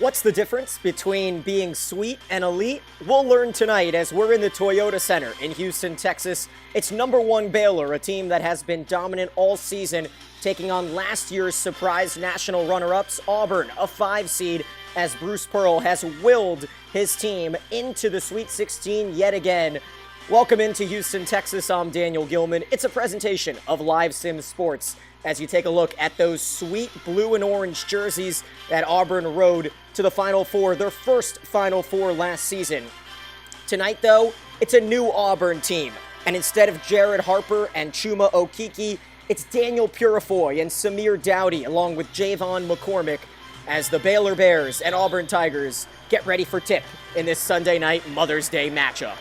What's the difference between being sweet and elite? We'll learn tonight as we're in the Toyota Center in Houston, Texas. It's #1 Baylor, a team that has been dominant all season, taking on last year's surprise national runner-ups, Auburn, a 5 seed, as Bruce Pearl has willed his team into the Sweet 16 yet again. Welcome into Houston, Texas. I'm Daniel Gilman. It's a presentation of Live Sim Sports as you take a look at those sweet blue and orange jerseys that Auburn rode to the Final Four, their first Final Four last season. Tonight, though, it's a new Auburn team, and instead of Jared Harper and Chuma Okeke, it's Daniel Purifoy and Samir Dowdy, along with Javon McCormick, as the Baylor Bears and Auburn Tigers get ready for tip in this Sunday night Mother's Day matchup.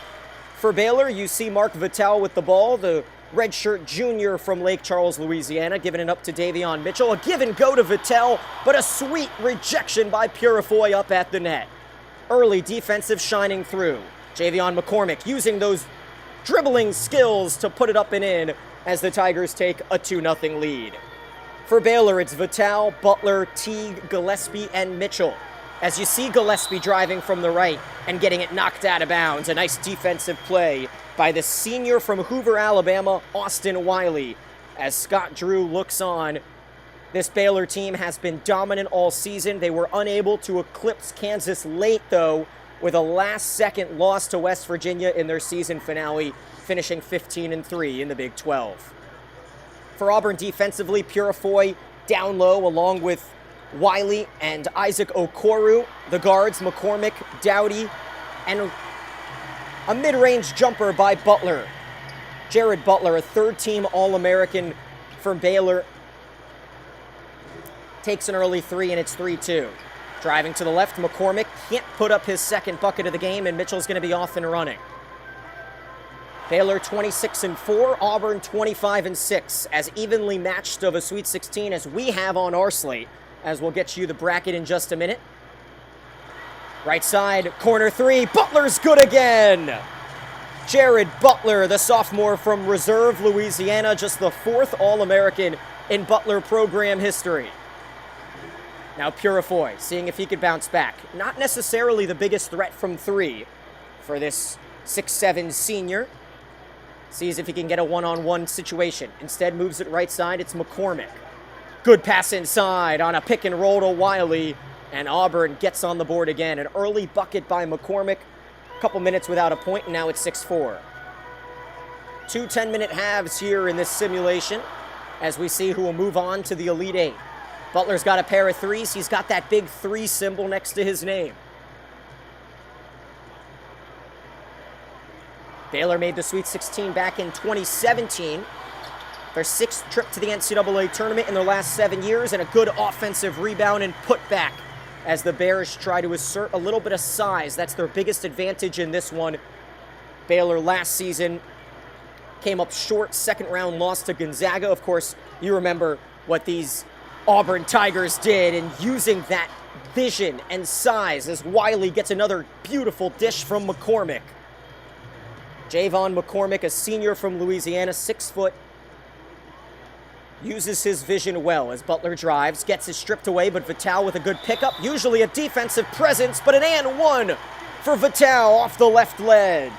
For Baylor, you see Mark Vitale with the ball, the redshirt junior from Lake Charles, Louisiana, giving it up to Davion Mitchell. A give and go to Vitale, but a sweet rejection by Purifoy up at the net. Early defensive shining through. Javon McCormick using those dribbling skills to put it up and in as the Tigers take a 2-0 lead. For Baylor, it's Vitale, Butler, Teague, Gillespie, and Mitchell. As you see Gillespie driving from the right and getting it knocked out of bounds, a nice defensive play by the senior from Hoover, Alabama, Austin Wiley. As Scott Drew looks on, this Baylor team has been dominant all season. They were unable to eclipse Kansas late, though, with a last-second loss to West Virginia in their season finale, finishing 15-3 in the Big 12. For Auburn defensively, Purifoy down low along with Wiley and Isaac Okoro. The guards, McCormick, Dowdy, and a mid-range jumper by Butler. Jared Butler, a third-team All-American from Baylor, takes an early three, and it's 3-2. Driving to the left, McCormick can't put up his second bucket of the game, and Mitchell's going to be off and running. Baylor 26-4, Auburn 25-6, as evenly matched of a Sweet 16 as we have on our slate, as we'll get you the bracket in just a minute. Right side, corner three, Butler's good again! Jared Butler, the sophomore from Reserve, Louisiana, just the 4th All-American in Butler program history. Now Purifoy, seeing if he could bounce back. Not necessarily the biggest threat from three for this 6'7 senior. Sees if he can get a one-on-one situation. Instead moves it right side, it's McCormick. Good pass inside on a pick and roll to Wiley. And Auburn gets on the board again. An early bucket by McCormick. A couple minutes without a point, and now it's 6-4. Two 10-minute halves here in this simulation as we see who will move on to the Elite Eight. Butler's got a pair of threes. He's got that big 3 symbol next to his name. Baylor made the Sweet 16 back in 2017. Their 6th trip to the NCAA tournament in their last 7 years, and a good offensive rebound and putback as the Bears try to assert a little bit of size. That's their biggest advantage in this one. Baylor last season came up short, second-round loss to Gonzaga. Of course, you remember what these Auburn Tigers did in using that vision and size as Wiley gets another beautiful dish from McCormick. Javon McCormick, a senior from Louisiana, 6 foot, uses his vision well as Butler drives, gets it stripped away, but Vitale with a good pickup. Usually a defensive presence, but an and one for Vitale off the left ledge.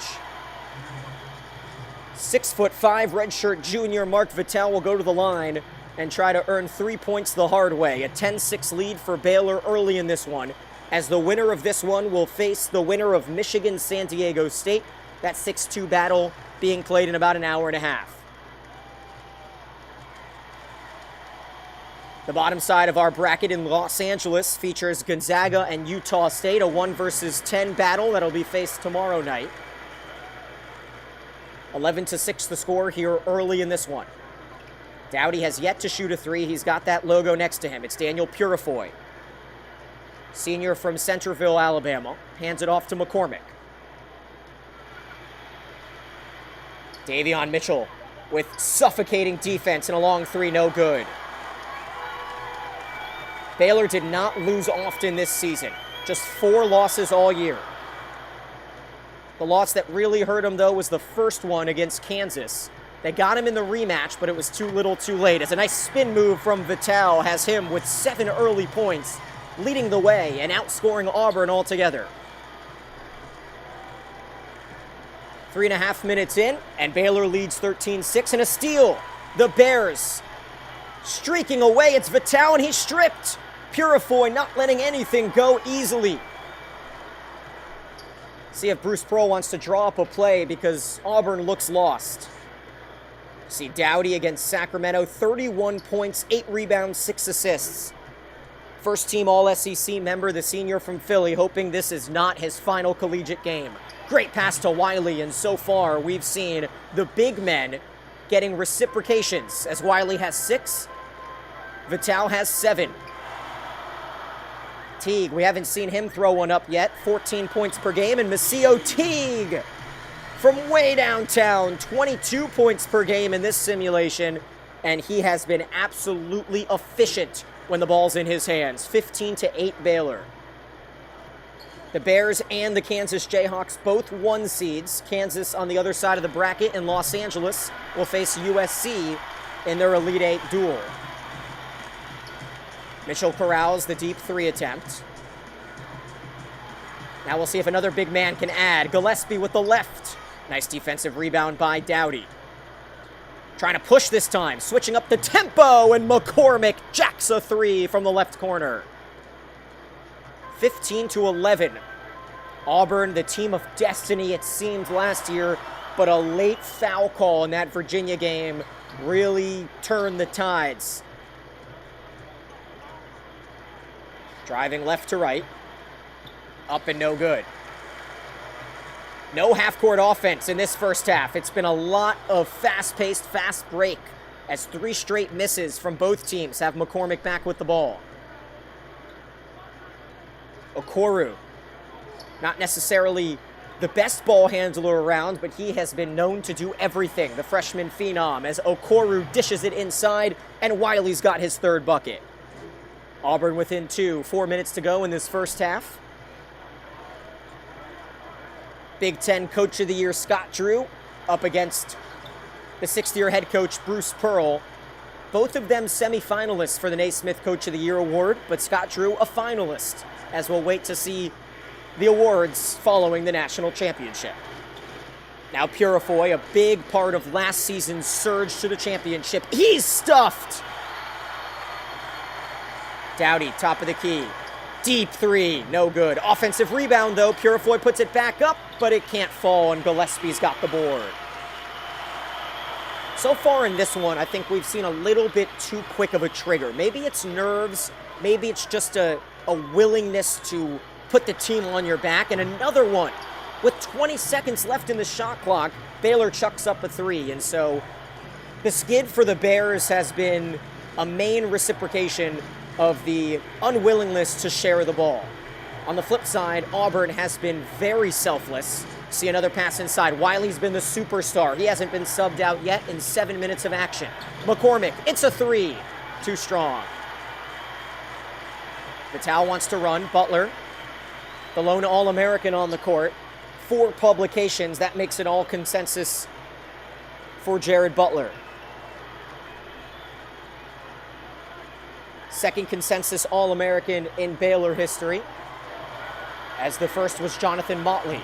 6'5" redshirt junior Mark Vitale will go to the line and try to earn 3 points the hard way. A 10-6 lead for Baylor early in this one, as the winner of this one will face the winner of Michigan-San Diego State. That 6-2 battle being played in about an hour and a half. The bottom side of our bracket in Los Angeles features Gonzaga and Utah State, a 1 versus 10 battle that'll be faced tomorrow night. 11-6 the score here early in this one. Dowdy has yet to shoot a 3. He's got that logo next to him. It's Daniel Purifoy, senior from Centerville, Alabama. Hands it off to McCormick. Davion Mitchell with suffocating defense and a long 3, no good. Baylor did not lose often this season. Just 4 losses all year. The loss that really hurt them, though, was the first one against Kansas. They got him in the rematch, but it was too little too late. As a nice spin move from Vitale has him with 7 early points, leading the way and outscoring Auburn altogether. 3.5 minutes in, and Baylor leads 13-6 and a steal. The Bears streaking away. It's Vital, and he's stripped. Purifoy not letting anything go easily. See if Bruce Pearl wants to draw up a play because Auburn looks lost. See Dowdy against Sacramento, 31 points, 8 rebounds, 6 assists. First team All-SEC member, the senior from Philly, hoping this is not his final collegiate game. Great pass to Wiley, and so far we've seen the big men getting reciprocations as Wiley has 6, Vital has 7. Teague, we haven't seen him throw one up yet, 14 points per game, and Maseo Teague from way downtown, 22 points per game in this simulation, and he has been absolutely efficient when the ball's in his hands. 15-8 Baylor. The Bears and the Kansas Jayhawks, both 1 seeds. Kansas on the other side of the bracket, and Los Angeles will face USC in their Elite Eight duel. Mitchell corrals the deep 3 attempt. Now we'll see if another big man can add. Gillespie with the left. Nice defensive rebound by Dowdy. Trying to push this time, switching up the tempo, and McCormick jacks a 3 from the left corner. 15-11. Auburn, the team of destiny it seemed last year, but a late foul call in that Virginia game really turned the tides. Driving left to right. Up and no good. No half-court offense in this first half. It's been a lot of fast-paced, fast break as 3 straight misses from both teams have McCormick back with the ball. Okoro, not necessarily the best ball handler around, but he has been known to do everything, the freshman phenom, as Okoro dishes it inside, and Wiley's got his 3rd bucket. Auburn within 2, 4 minutes to go in this first half. Big Ten Coach of the Year Scott Drew up against the 6th-year head coach Bruce Pearl. Both of them semifinalists for the Naismith Coach of the Year award, but Scott Drew a finalist, as we'll wait to see the awards following the national championship. Now Purifoy, a big part of last season's surge to the championship. He's stuffed! Dowdy, top of the key. Deep 3, no good. Offensive rebound, though. Purifoy puts it back up, but it can't fall, and Gillespie's got the board. So far in this one, I think we've seen a little bit too quick of a trigger. Maybe it's nerves. Maybe it's just a willingness to put the team on your back. And another one. With 20 seconds left in the shot clock, Baylor chucks up a 3. And so the skid for the Bears has been a main reciprocation of the unwillingness to share the ball. On the flip side, Auburn has been very selfless. See another pass inside. Wiley's been the superstar. He hasn't been subbed out yet in 7 minutes of action. McCormick, it's a 3. Too strong. Vital wants to run. Butler, the lone All-American on the court. 4 publications. That makes it all consensus for Jared Butler. Second consensus All-American in Baylor history, as the first was Jonathan Motley.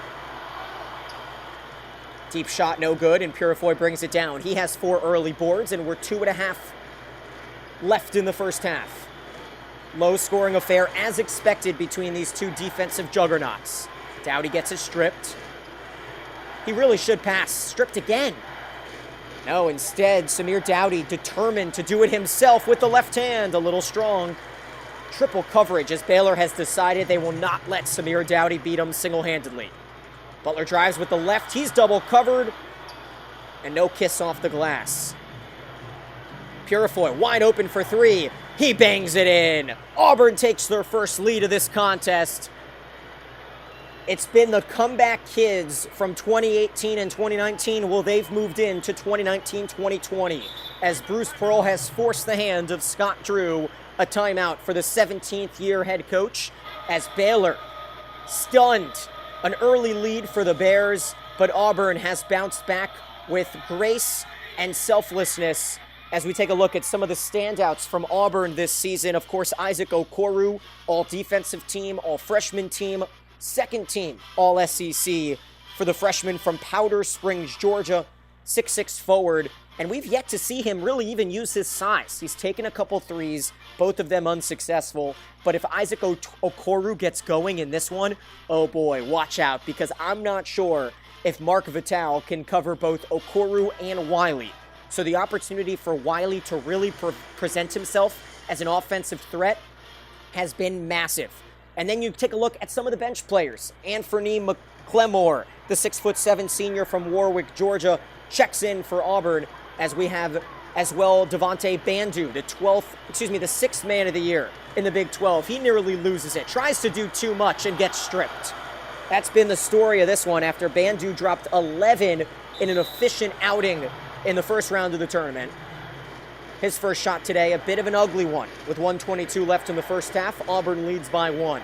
Deep shot, no good, and Purifoy brings it down. He has 4 early boards, and we're 2.5 left in the first half. Low-scoring affair, as expected, between these 2 defensive juggernauts. Dowdy gets it stripped. He really should pass. Stripped again. No, instead, Samir Dowdy determined to do it himself with the left hand, a little strong. Triple coverage as Baylor has decided they will not let Samir Dowdy beat him single-handedly. Butler drives with the left, he's double covered, and no kiss off the glass. Purifoy wide open for 3, he bangs it in. Auburn takes their first lead of this contest. It's been the comeback kids from 2018 and 2019. Well, they've moved into 2019-2020 as Bruce Pearl has forced the hand of Scott Drew, a timeout for the 17th year head coach, as Baylor stunned. An early lead for the Bears, but Auburn has bounced back with grace and selflessness as we take a look at some of the standouts from Auburn this season. Of course, Isaac Okoro, all-defensive team, all-freshman team, second team, all-SEC for the freshman from Powder Springs, Georgia, 6'6" forward. And we've yet to see him really even use his size. He's taken a couple threes, both of them unsuccessful. But if Isaac Okoro gets going in this one, oh boy, watch out, because I'm not sure if Mark Vitale can cover both Okoro and Wiley. So the opportunity for Wiley to really present himself as an offensive threat has been massive. And then you take a look at some of the bench players. Anthony McClemore, the 6'7" senior from Warwick, Georgia, checks in for Auburn, as we have as well Devontae Bandu, the sixth man of the year in the Big 12. He nearly loses it, tries to do too much and gets stripped. That's been the story of this one after Bandu dropped 11 in an efficient outing in the first round of the tournament. His first shot today, a bit of an ugly one. With 1:22 left in the first half, Auburn leads by 1.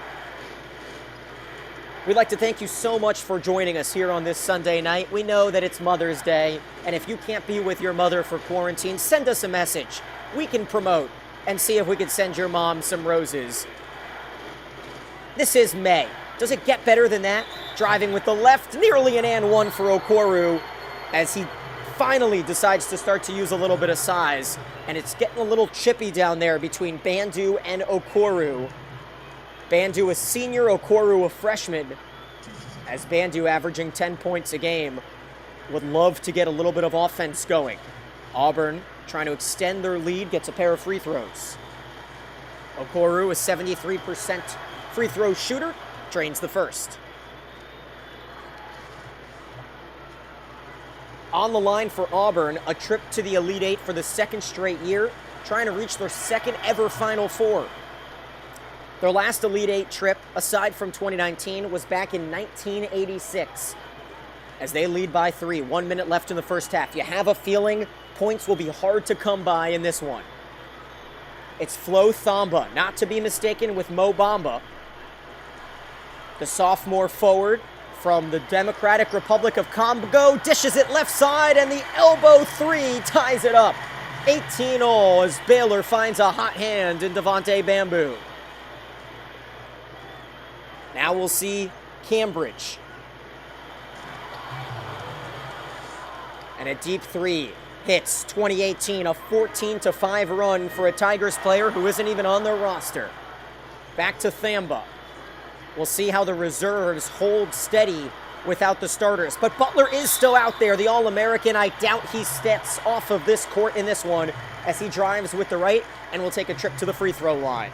We'd like to thank you so much for joining us here on this Sunday night. We know that it's Mother's Day, and if you can't be with your mother for quarantine, send us a message. We can promote and see if we can send your mom some roses. This is May. Does it get better than that? Driving with the left, nearly an and one for Okoro, as he finally decides to start to use a little bit of size, and it's getting a little chippy down there between Bandu and Okoro. Bandu a senior, Okoro a freshman, as Bandu averaging 10 points a game. Would love to get a little bit of offense going. Auburn trying to extend their lead, gets a pair of free throws. Okoro, a 73% free throw shooter, drains the first. On the line for Auburn, a trip to the Elite Eight for the second straight year, trying to reach their second ever Final Four. Their last Elite Eight trip, aside from 2019, was back in 1986, as they lead by 3. 1 minute left in the first half. You have a feeling points will be hard to come by in this one. It's Flo Thamba, not to be mistaken with Mo Bamba, the sophomore forward from the Democratic Republic of Congo, dishes it left side, and the elbow three ties it up. 18-all as Baylor finds a hot hand in Devontae Bandu. Now we'll see Cambridge. And a deep three hits. 2018, a 14-5 run for a Tigers player who isn't even on their roster. Back to Thamba. We'll see how the reserves hold steady without the starters. But Butler is still out there, the All-American. I doubt he steps off of this court in this one as he drives with the right and will take a trip to the free throw line.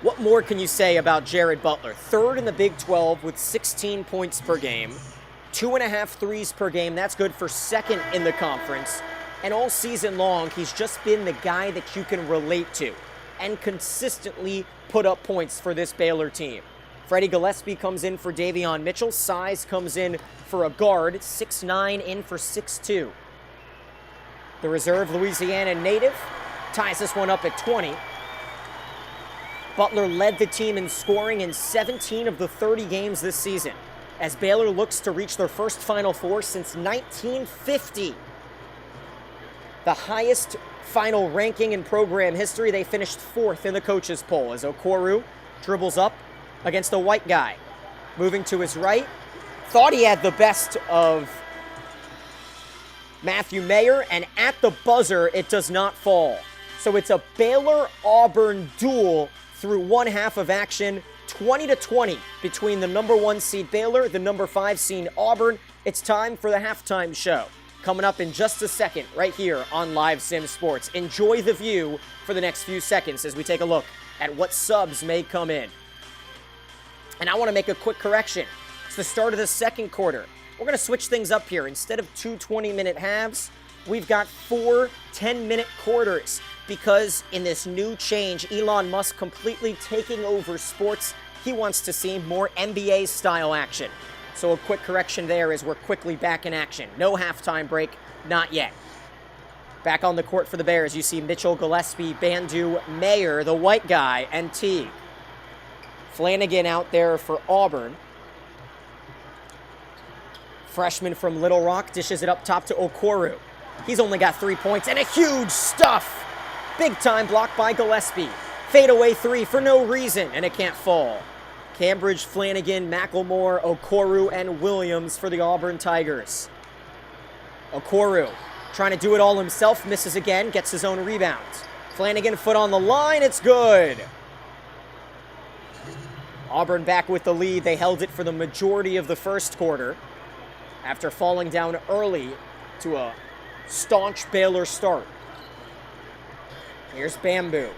What more can you say about Jared Butler? Third in the Big 12 with 16 points per game, 2.5 threes per game. That's good for second in the conference. And all season long, he's just been the guy that you can relate to and consistently put up points for this Baylor team. Freddie Gillespie comes in for Davion Mitchell. Size comes in for a guard, 6'9", in for 6'2". The reserve Louisiana native ties this one up at 20. Butler led the team in scoring in 17 of the 30 games this season, as Baylor looks to reach their first Final Four since 1950. The highest final ranking in program history. They finished 4th in the coaches' poll as Okoro dribbles up against a white guy. Moving to his right, thought he had the best of Matthew Mayer, and at the buzzer, it does not fall. So it's a Baylor-Auburn duel through one half of action, 20-20 between the number 1 seed Baylor, the number 5 seed Auburn. It's time for the halftime show. Coming up in just a second, right here on Live Sim Sports. Enjoy the view for the next few seconds as we take a look at what subs may come in. And I want to make a quick correction. It's the start of the second quarter. We're going to switch things up here. Instead of 2 20-minute halves, we've got 4 10-minute quarters, because in this new change, Elon Musk completely taking over sports, he wants to see more NBA-style action. So a quick correction there as we're quickly back in action. No halftime break, not yet. Back on the court for the Bears, you see Mitchell, Gillespie, Bandu, Mayer, the white guy, and Teague. Flanagan out there for Auburn. Freshman from Little Rock dishes it up top to Okoro. He's only got 3 points and a huge stuff. Big time block by Gillespie. Fadeaway three for no reason, and it can't fall. Cambridge, Flanagan, McElmore, Okoro, and Williams for the Auburn Tigers. Okoro trying to do it all himself, misses again, gets his own rebound. Flanagan, foot on the line, it's good. Auburn back with the lead. They held it for the majority of the first quarter after falling down early to a staunch Baylor start. Here's Bamboo.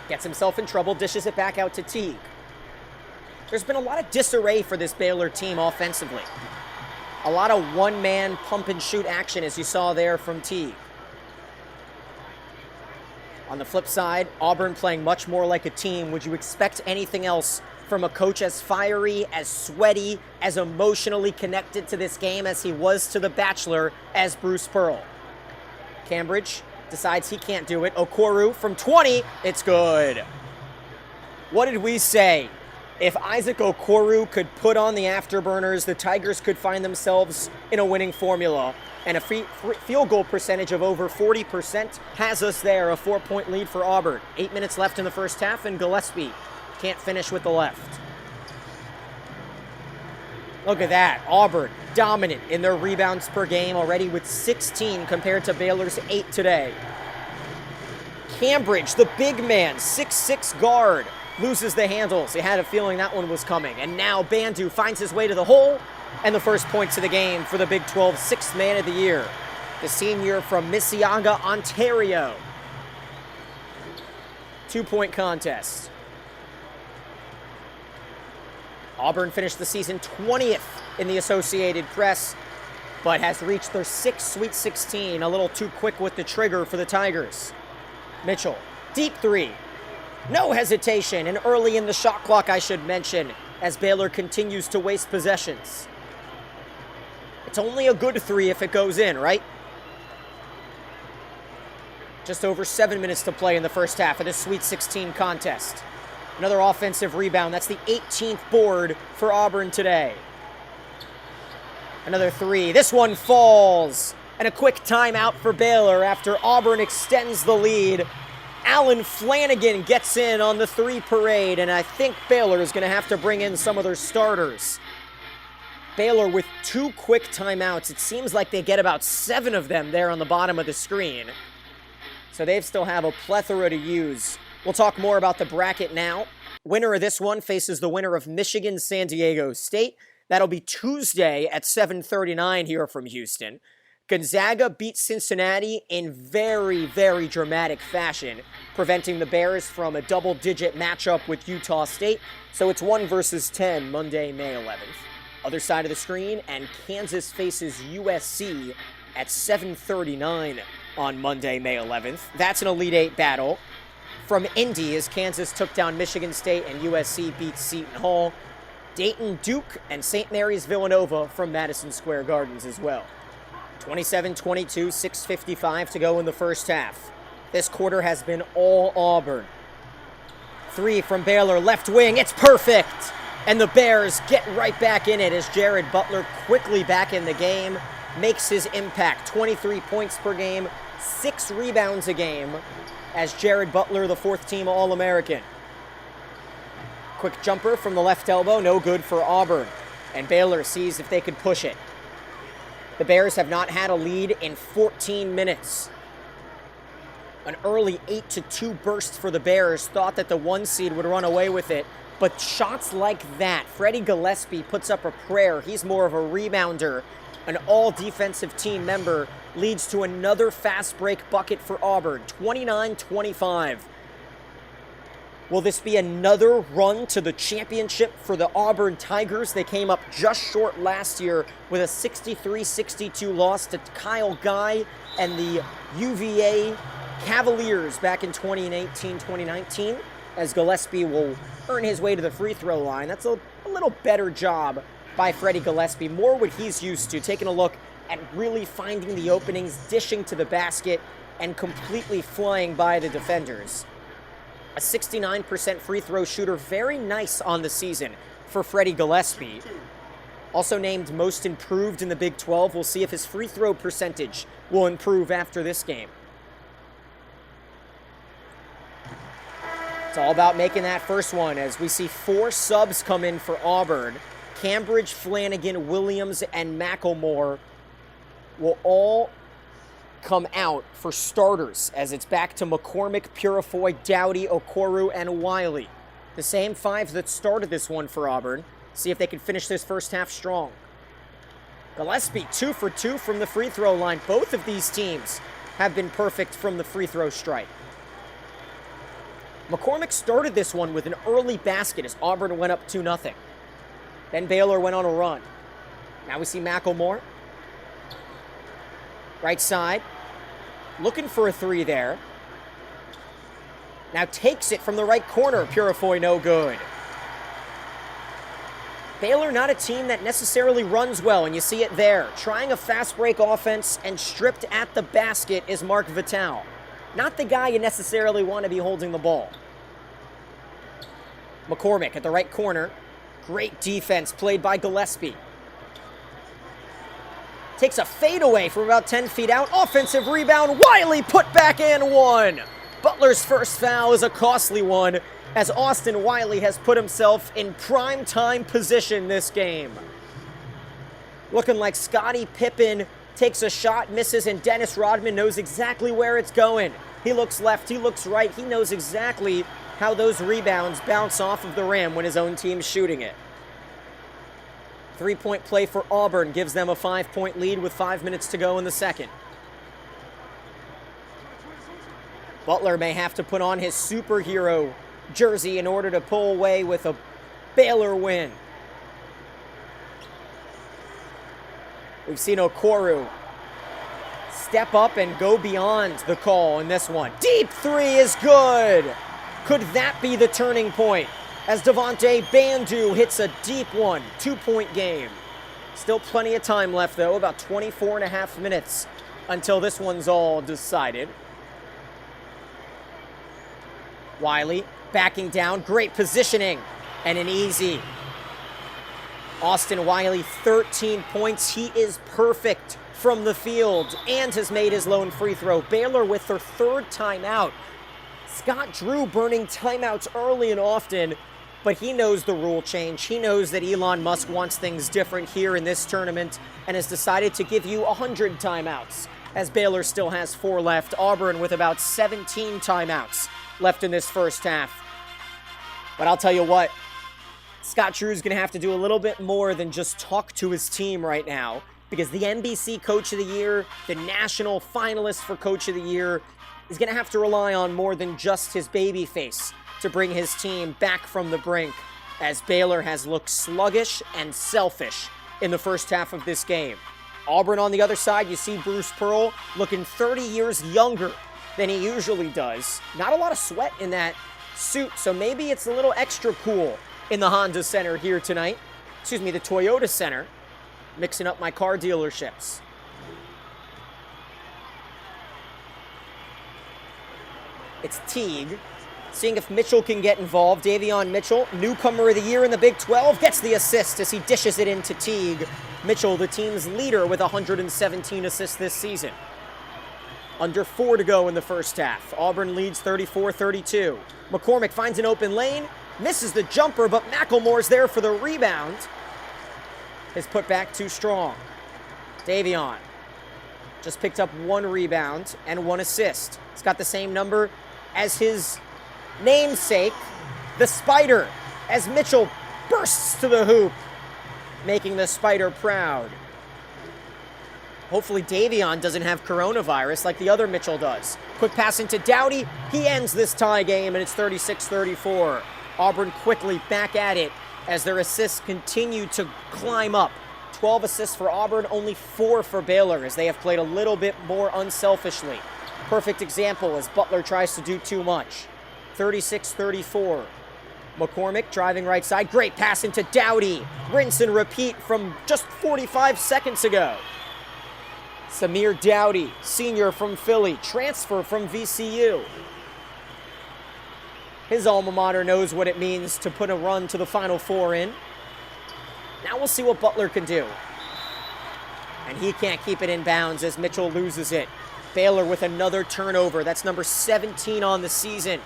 Gets himself in trouble, dishes it back out to Teague. There's been a lot of disarray for this Baylor team offensively. A lot of one-man pump-and-shoot action, as you saw there from Teague. On the flip side, Auburn playing much more like a team. Would you expect anything else from a coach as fiery, as sweaty, as emotionally connected to this game as he was to The Bachelor as Bruce Pearl? Cambridge decides he can't do it. Okoro from 20, it's good. What did we say? If Isaac Okoro could put on the afterburners, the Tigers could find themselves in a winning formula. And a field goal percentage of over 40% has us there, a 4-point lead for Auburn. 8 minutes left in the first half, and Gillespie can't finish with the left. Look at that. Auburn dominant in their rebounds per game, already with 16 compared to Baylor's 8 today. Cambridge, the big man, 6'6" guard, loses the handles. He had a feeling that one was coming. And now Bandu finds his way to the hole, and the first points of the game for the Big 12 sixth man of the year, the senior from Mississauga, Ontario. 2-point contest. Auburn finished the season 20th in the Associated Press, but has reached their 6th Sweet 16, a little too quick with the trigger for the Tigers. Mitchell, deep three. No hesitation, and early in the shot clock, I should mention, as Baylor continues to waste possessions. It's only a good three if it goes in, right? Just over 7 minutes to play in the first half of this Sweet 16 contest. Another offensive rebound. That's the 18th board for Auburn today. Another three. This one falls. And a quick timeout for Baylor after Auburn extends the lead. Alan Flanagan gets in on the three parade, and I think Baylor is going to have to bring in some of their starters. Baylor with 2 quick timeouts. It seems like they get about 7 of them there on the bottom of the screen. So they still have a plethora to use. We'll talk more about the bracket now. Winner of this one faces the winner of Michigan-San Diego State. That'll be Tuesday at 7:39 here from Houston. Gonzaga beat Cincinnati in very, very dramatic fashion, preventing the Bears from a double-digit matchup with Utah State. So it's 1 versus 10 Monday, May 11th. Other side of the screen, and Kansas faces USC at 7:39 on Monday, May 11th. That's an Elite Eight battle. From Indy, as Kansas took down Michigan State and USC beat Seton Hall. Dayton, Duke, and St. Mary's Villanova from Madison Square Gardens as well. 27-22, 6:55 to go in the first half. This quarter has been all Auburn. Three from Baylor, left wing, it's perfect! And the Bears get right back in it as Jared Butler quickly back in the game, makes his impact. 23 points per game, 6 rebounds a game, as Jared Butler, the 4th-team All-American. Quick jumper from the left elbow, no good for Auburn. And Baylor sees if they could push it. The Bears have not had a lead in 14 minutes. An early 8-2 burst for the Bears. Thought that the 1 seed would run away with it. But shots like that, Freddie Gillespie puts up a prayer. He's more of a rebounder. An all-defensive team member leads to another fast break bucket for Auburn, 29-25. Will this be another run to the championship for the Auburn Tigers? They came up just short last year with a 63-62 loss to Kyle Guy and the UVA Cavaliers back in 2018-2019, as Gillespie will earn his way to the free throw line. That's a little better job by Freddie Gillespie, more what he's used to, taking a look at really finding the openings, dishing to the basket, and completely flying by the defenders. A 69% free throw shooter, very nice on the season for Freddie Gillespie. Also named most improved in the Big 12. We'll see if his free throw percentage will improve after this game. It's all about making that first one as we see 4 subs come in for Auburn. Cambridge, Flanagan, Williams, and McElmore will all come out for starters as it's back to McCormick, Purifoy, Dowdy, Okoro, and Wiley. The same 5 that started this one for Auburn. See if they can finish this first half strong. Gillespie, 2 for 2 from the free throw line. Both of these teams have been perfect from the free throw stripe. McCormick started this one with an early basket as Auburn went up 2-0. Then Baylor went on a run. Now we see McElmore. Right side. Looking for a 3 there. Now takes it from the right corner. Purifoy no good. Baylor not a team that necessarily runs well, and you see it there. Trying a fast break offense and stripped at the basket is Mark Vitale. Not the guy you necessarily want to be holding the ball. McCormick at the right corner. Great defense played by Gillespie. Takes a fadeaway from about 10 feet out. Offensive rebound. Wiley put back and one. Butler's first foul is a costly one as Austin Wiley has put himself in prime time position this game. Looking like Scottie Pippen takes a shot, misses, and Dennis Rodman knows exactly where it's going. He looks left, he looks right. He knows exactly how those rebounds bounce off of the rim when his own team's shooting it. 3-point play for Auburn gives them a 5-point lead with 5 minutes to go in the second. Butler may have to put on his superhero jersey in order to pull away with a Baylor win. We've seen Okoro step up and go beyond the call in this one. Deep 3 is good. Could that be the turning point as Devontae Bandu hits a deep one? 2-point game. Still plenty of time left, though. About 24 and a half minutes until this one's all decided. Wiley backing down. Great positioning and an easy. Austin Wiley, 13 points. He is perfect from the field and has made his lone free throw. Baylor with their 3rd timeout. Scott Drew burning timeouts early and often, but he knows the rule change. He knows that Elon Musk wants things different here in this tournament and has decided to give you 100 timeouts, as Baylor still has 4 left. Auburn with about 17 timeouts left in this first half. But I'll tell you what, Scott Drew's going to have to do a little bit more than just talk to his team right now, because the NBC Coach of the Year, the national finalist for Coach of the Year, is going to have to rely on more than just his baby face to bring his team back from the brink, as Baylor has looked sluggish and selfish in the first half of this game. Auburn on the other side, you see Bruce Pearl looking 30 years younger than he usually does. Not a lot of sweat in that suit, so maybe it's a little extra cool in the Honda Center here tonight. Excuse me, the Toyota Center. Mixing up my car dealerships. It's Teague. Seeing if Mitchell can get involved. Davion Mitchell, newcomer of the year in the Big 12, gets the assist as he dishes it into Teague. Mitchell, the team's leader with 117 assists this season. Under 4 to go in the first half. Auburn leads 34-32. McCormick finds an open lane, misses the jumper, but McElmore's there for the rebound. His putback too strong. Davion just picked up 1 rebound and 1 assist. He's got the same number as his namesake, the Spider, as Mitchell bursts to the hoop, making the Spider proud. Hopefully Davion doesn't have coronavirus like the other Mitchell does. Quick pass into Dowdy. He ends this tie game, and it's 36-34. Auburn quickly back at it as their assists continue to climb up. 12 assists for Auburn, only 4 for Baylor, as they have played a little bit more unselfishly. Perfect example as Butler tries to do too much. 36-34. McCormick driving right side. Great pass into Dowdy. Rinse and repeat from just 45 seconds ago. Samir Dowdy, senior from Philly, transfer from VCU. His alma mater knows what it means to put a run to the Final Four in. Now we'll see what Butler can do. And he can't keep it in bounds as Mitchell loses it. Baylor with another turnover. That's number 17 on the season.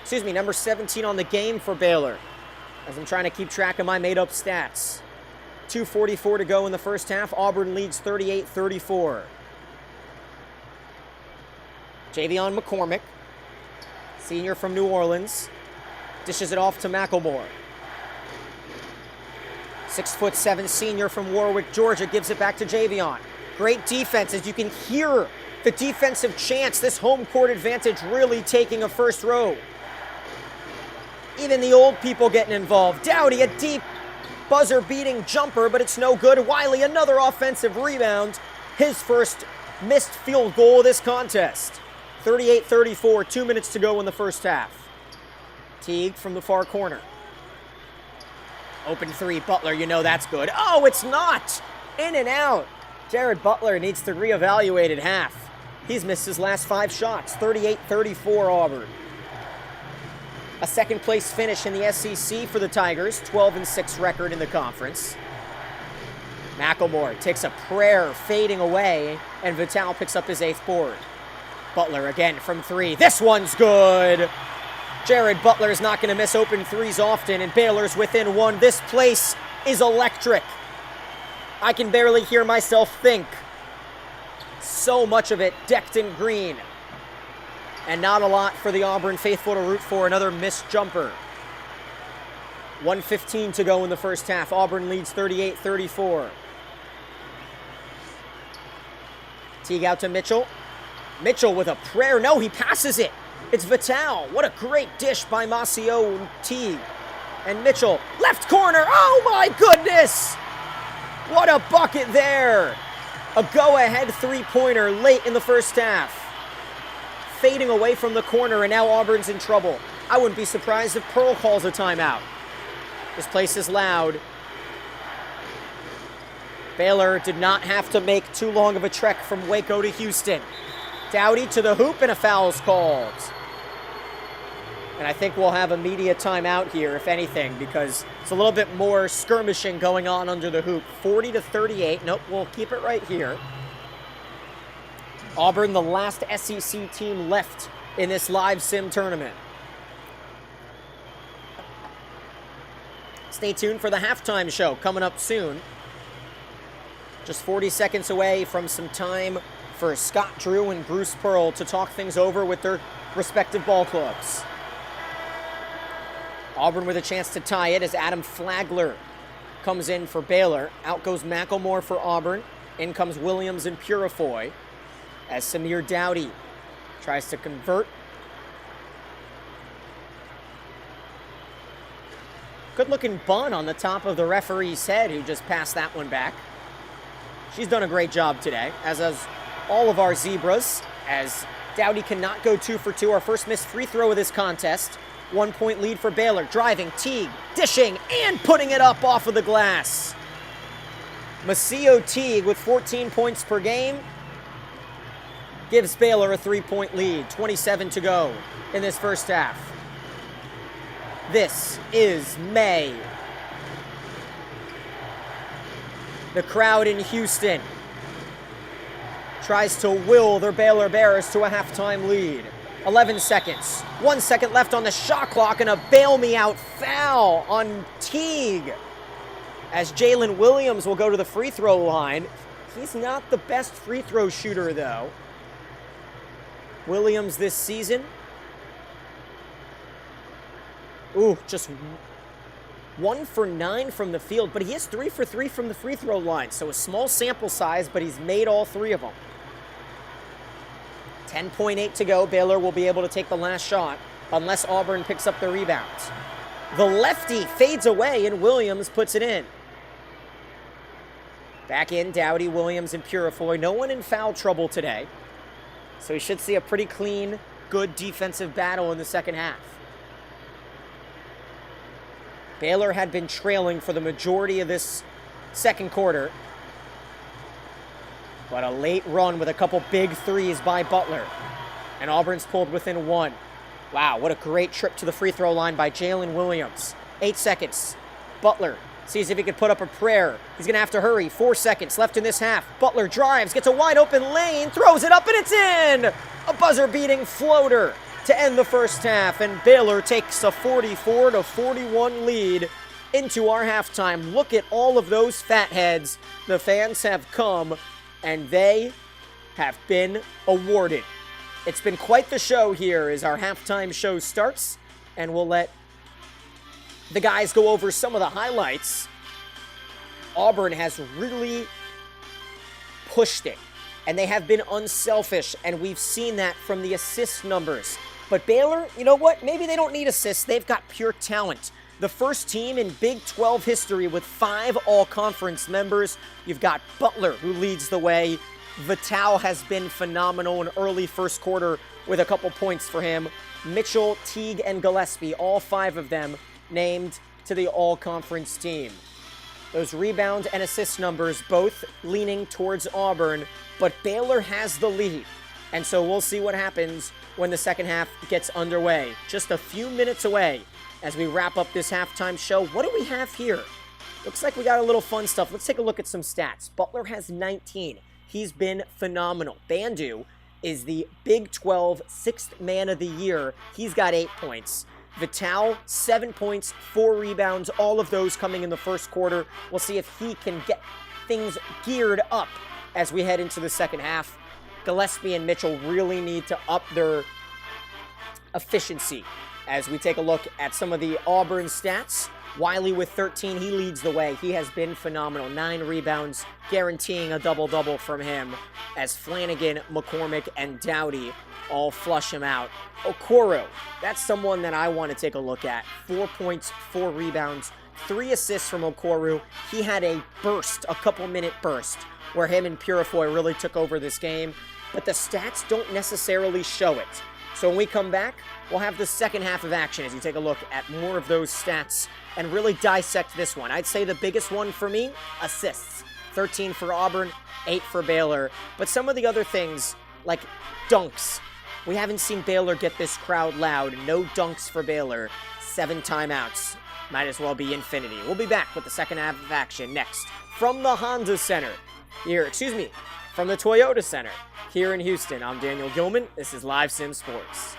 Excuse me, number 17 on the game for Baylor. As I'm trying to keep track of my made-up stats. 2:44 to go in the first half. Auburn leads 38-34. Javion McCormick, senior from New Orleans, dishes it off to McElmore. 6'7" senior from Warwick, Georgia, gives it back to Javion. Great defense, as you can hear the defensive chants. This home court advantage really taking a first row. Even the old people getting involved. Dowdy, a deep buzzer-beating jumper, but it's no good. Wiley, another offensive rebound. His first missed field goal of this contest. 38-34, 2 minutes to go in the first half. Teague from the far corner. Open three, Butler, you know that's good. Oh, it's not! In and out. Jared Butler needs to reevaluate at half. He's missed his last 5 shots. 38-34 Auburn. A second place finish in the SEC for the Tigers. 12-6 record in the conference. McElmore takes a prayer fading away, and Vital picks up his 8th board. Butler again from 3. This one's good. Jared Butler is not going to miss open threes often, and Baylor's within 1. This place is electric. I can barely hear myself think. So much of it decked in green. And not a lot for the Auburn faithful to root for. Another missed jumper. 1:15 to go in the first half. Auburn leads 38-34. Teague out to Mitchell. Mitchell with a prayer. No, he passes it. It's Vital. What a great dish by Masio Teague. And Mitchell, left corner. Oh my goodness! What a bucket there. A go-ahead three-pointer late in the first half. Fading away from the corner, and now Auburn's in trouble. I wouldn't be surprised if Pearl calls a timeout. This place is loud. Baylor did not have to make too long of a trek from Waco to Houston. Dowdy to the hoop, and a foul's called. And I think we'll have a media timeout here, if anything, because it's a little bit more skirmishing going on under the hoop. 40-38. Nope, we'll keep it right here. Auburn, the last SEC team left in this live sim tournament. Stay tuned for the halftime show coming up soon. Just 40 seconds away from some time for Scott Drew and Bruce Pearl to talk things over with their respective ball clubs. Auburn with a chance to tie it as Adam Flagler comes in for Baylor. Out goes McElmore for Auburn. In comes Williams and Purifoy as Samir Dowdy tries to convert. Good-looking bun on the top of the referee's head, who just passed that one back. She's done a great job today, as has all of our Zebras, as Dowdy cannot go 2 for 2. Our first missed free throw of this contest. 1-point lead for Baylor. Driving, Teague, dishing, and putting it up off of the glass. Masio Teague with 14 points per game gives Baylor a 3-point lead. 27 to go in this first half. This is May. The crowd in Houston tries to will their Baylor Bears to a halftime lead. 11 seconds. 1 second left on the shot clock, and a bail-me-out foul on Teague. As Jalen Williams will go to the free throw line. He's not the best free throw shooter, though. Williams this season. Ooh, just 1 for 9 from the field, but he is 3 for 3 from the free throw line. So a small sample size, but he's made all 3 of them. 10.8 to go. Baylor will be able to take the last shot unless Auburn picks up the rebounds. The lefty fades away, and Williams puts it in. Back in, Dowdy, Williams, and Purifoy. No one in foul trouble today. So we should see a pretty clean, good defensive battle in the second half. Baylor had been trailing for the majority of this second quarter. But a late run with a couple big threes by Butler. And Auburn's pulled within 1. Wow, what a great trip to the free throw line by Jalen Williams. 8 seconds. Butler Sees if he could put up a prayer. He's going to have to hurry. 4 seconds left in this half. Butler drives, gets a wide open lane, throws it up, and it's in! A buzzer-beating floater to end the first half, and Baylor takes a 44-41 lead into our halftime. Look at all of those fat heads. The fans have come, and they have been awarded. It's been quite the show here as our halftime show starts, and we'll let the guys go over some of the highlights. Auburn has really pushed it, and they have been unselfish, and we've seen that from the assist numbers. But Baylor, you know what? Maybe they don't need assists. They've got pure talent. The first team in Big 12 history with 5 all-conference members. You've got Butler, who leads the way. Vital has been phenomenal in early first quarter with a couple points for him. Mitchell, Teague, and Gillespie, all 5 of them named to the all-conference team. Those rebound and assist numbers both leaning towards Auburn, but Baylor has the lead. And so we'll see what happens when the second half gets underway. Just a few minutes away as we wrap up this halftime show. What do we have here? Looks like we got a little fun stuff. Let's take a look at some stats. Butler has 19. He's been phenomenal. Bandu is the Big 12 sixth man of the year. He's got 8 points. Vital, 7 points, 4 rebounds, all of those coming in the first quarter. We'll see if he can get things geared up as we head into the second half. Gillespie and Mitchell really need to up their efficiency as we take a look at some of the Auburn stats. Wiley with 13, he leads the way. He has been phenomenal. 9 rebounds, guaranteeing a double-double from him as Flanagan, McCormick, and Dowdy all flush him out. Okoro, that's someone that I want to take a look at. 4 points, 4 rebounds, 3 assists from Okoro. He had a burst, a couple-minute burst, where him and Purifoy really took over this game, but the stats don't necessarily show it. So when we come back, we'll have the second half of action as you take a look at more of those stats and really dissect this one. I'd say the biggest one for me, assists. 13 for Auburn, 8 for Baylor. But some of the other things, like dunks. We haven't seen Baylor get this crowd loud. No dunks for Baylor. 7 timeouts. Might as well be infinity. We'll be back with the second half of action next from the Honda Center. From the Toyota Center here in Houston. I'm Daniel Gilman. This is Live Sim Sports.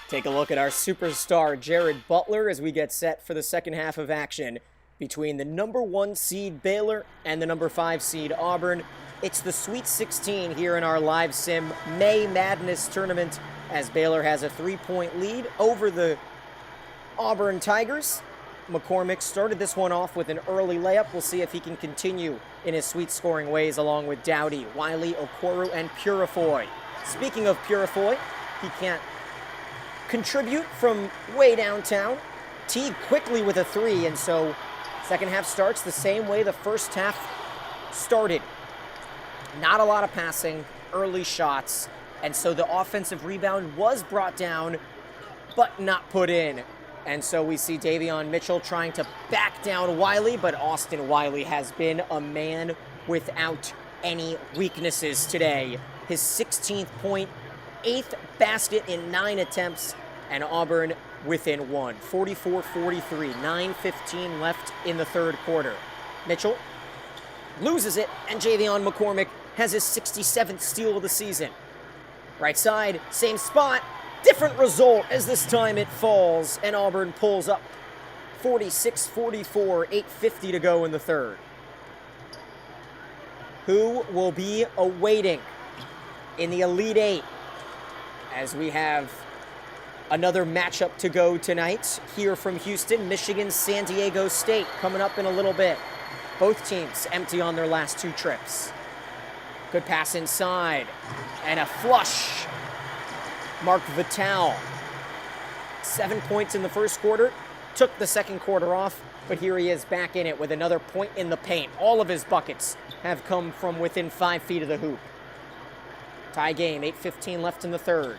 Take a look at our superstar Jared Butler as we get set for the second half of action between the number 1 seed Baylor and the number 5 seed Auburn. It's the Sweet 16 here in our live sim May Madness tournament as Baylor has a 3-point lead over the Auburn Tigers. McCormick started this one off with an early layup. We'll see if he can continue in his sweet scoring ways along with Dowdy, Wiley, Okoro, and Purifoy. Speaking of Purifoy, he can't contribute from way downtown. Teague quickly with a 3, and so second half starts the same way the first half started. Not a lot of passing, early shots, and so the offensive rebound was brought down, but not put in. And so we see Davion Mitchell trying to back down Wiley, but Austin Wiley has been a man without any weaknesses today. His 16th point, 8th basket in 9 attempts, and Auburn within 1. 44-43, 9:15 left in the third quarter. Mitchell loses it, and Javion McCormick has his 67th steal of the season. Right side, same spot, different result as this time it falls, and Auburn pulls up 46-44, 8:50 to go in the third. Who will be awaiting in the Elite Eight as we have another matchup to go tonight here from Houston, Michigan, San Diego State coming up in a little bit. Both teams empty on their last 2 trips. Good pass inside and a flush. Mark Vital, 7 points in the first quarter, took the second quarter off, but here he is back in it with another point in the paint. All of his buckets have come from within 5 feet of the hoop. Tie game, 8:15 left in the third.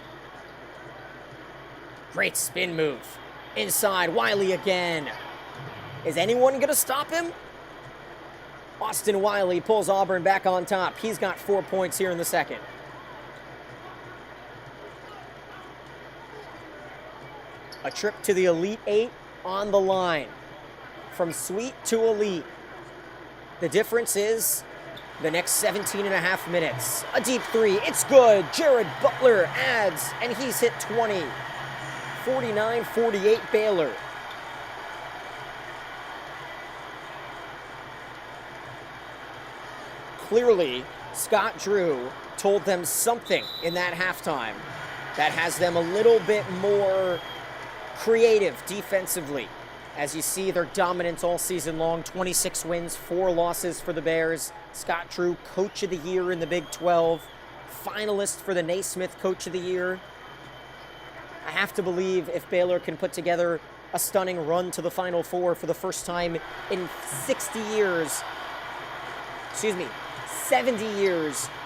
Great spin move. Inside, Wiley again. Is anyone going to stop him? Austin Wiley pulls Auburn back on top. He's got 4 points here in the second. A trip to the Elite Eight on the line. From sweet to elite. The difference is the next 17 and a half minutes. A deep 3, it's good. Jared Butler adds, and he's hit 20. 49-48 Baylor. Clearly, Scott Drew told them something in that halftime that has them a little bit more creative defensively. As you see, their dominance all season long, 26 wins, 4 losses for the Bears. Scott Drew, Coach of the Year in the Big 12, finalist for the Naismith Coach of the Year. I have to believe if Baylor can put together a stunning run to the Final Four for the first time in 70 years,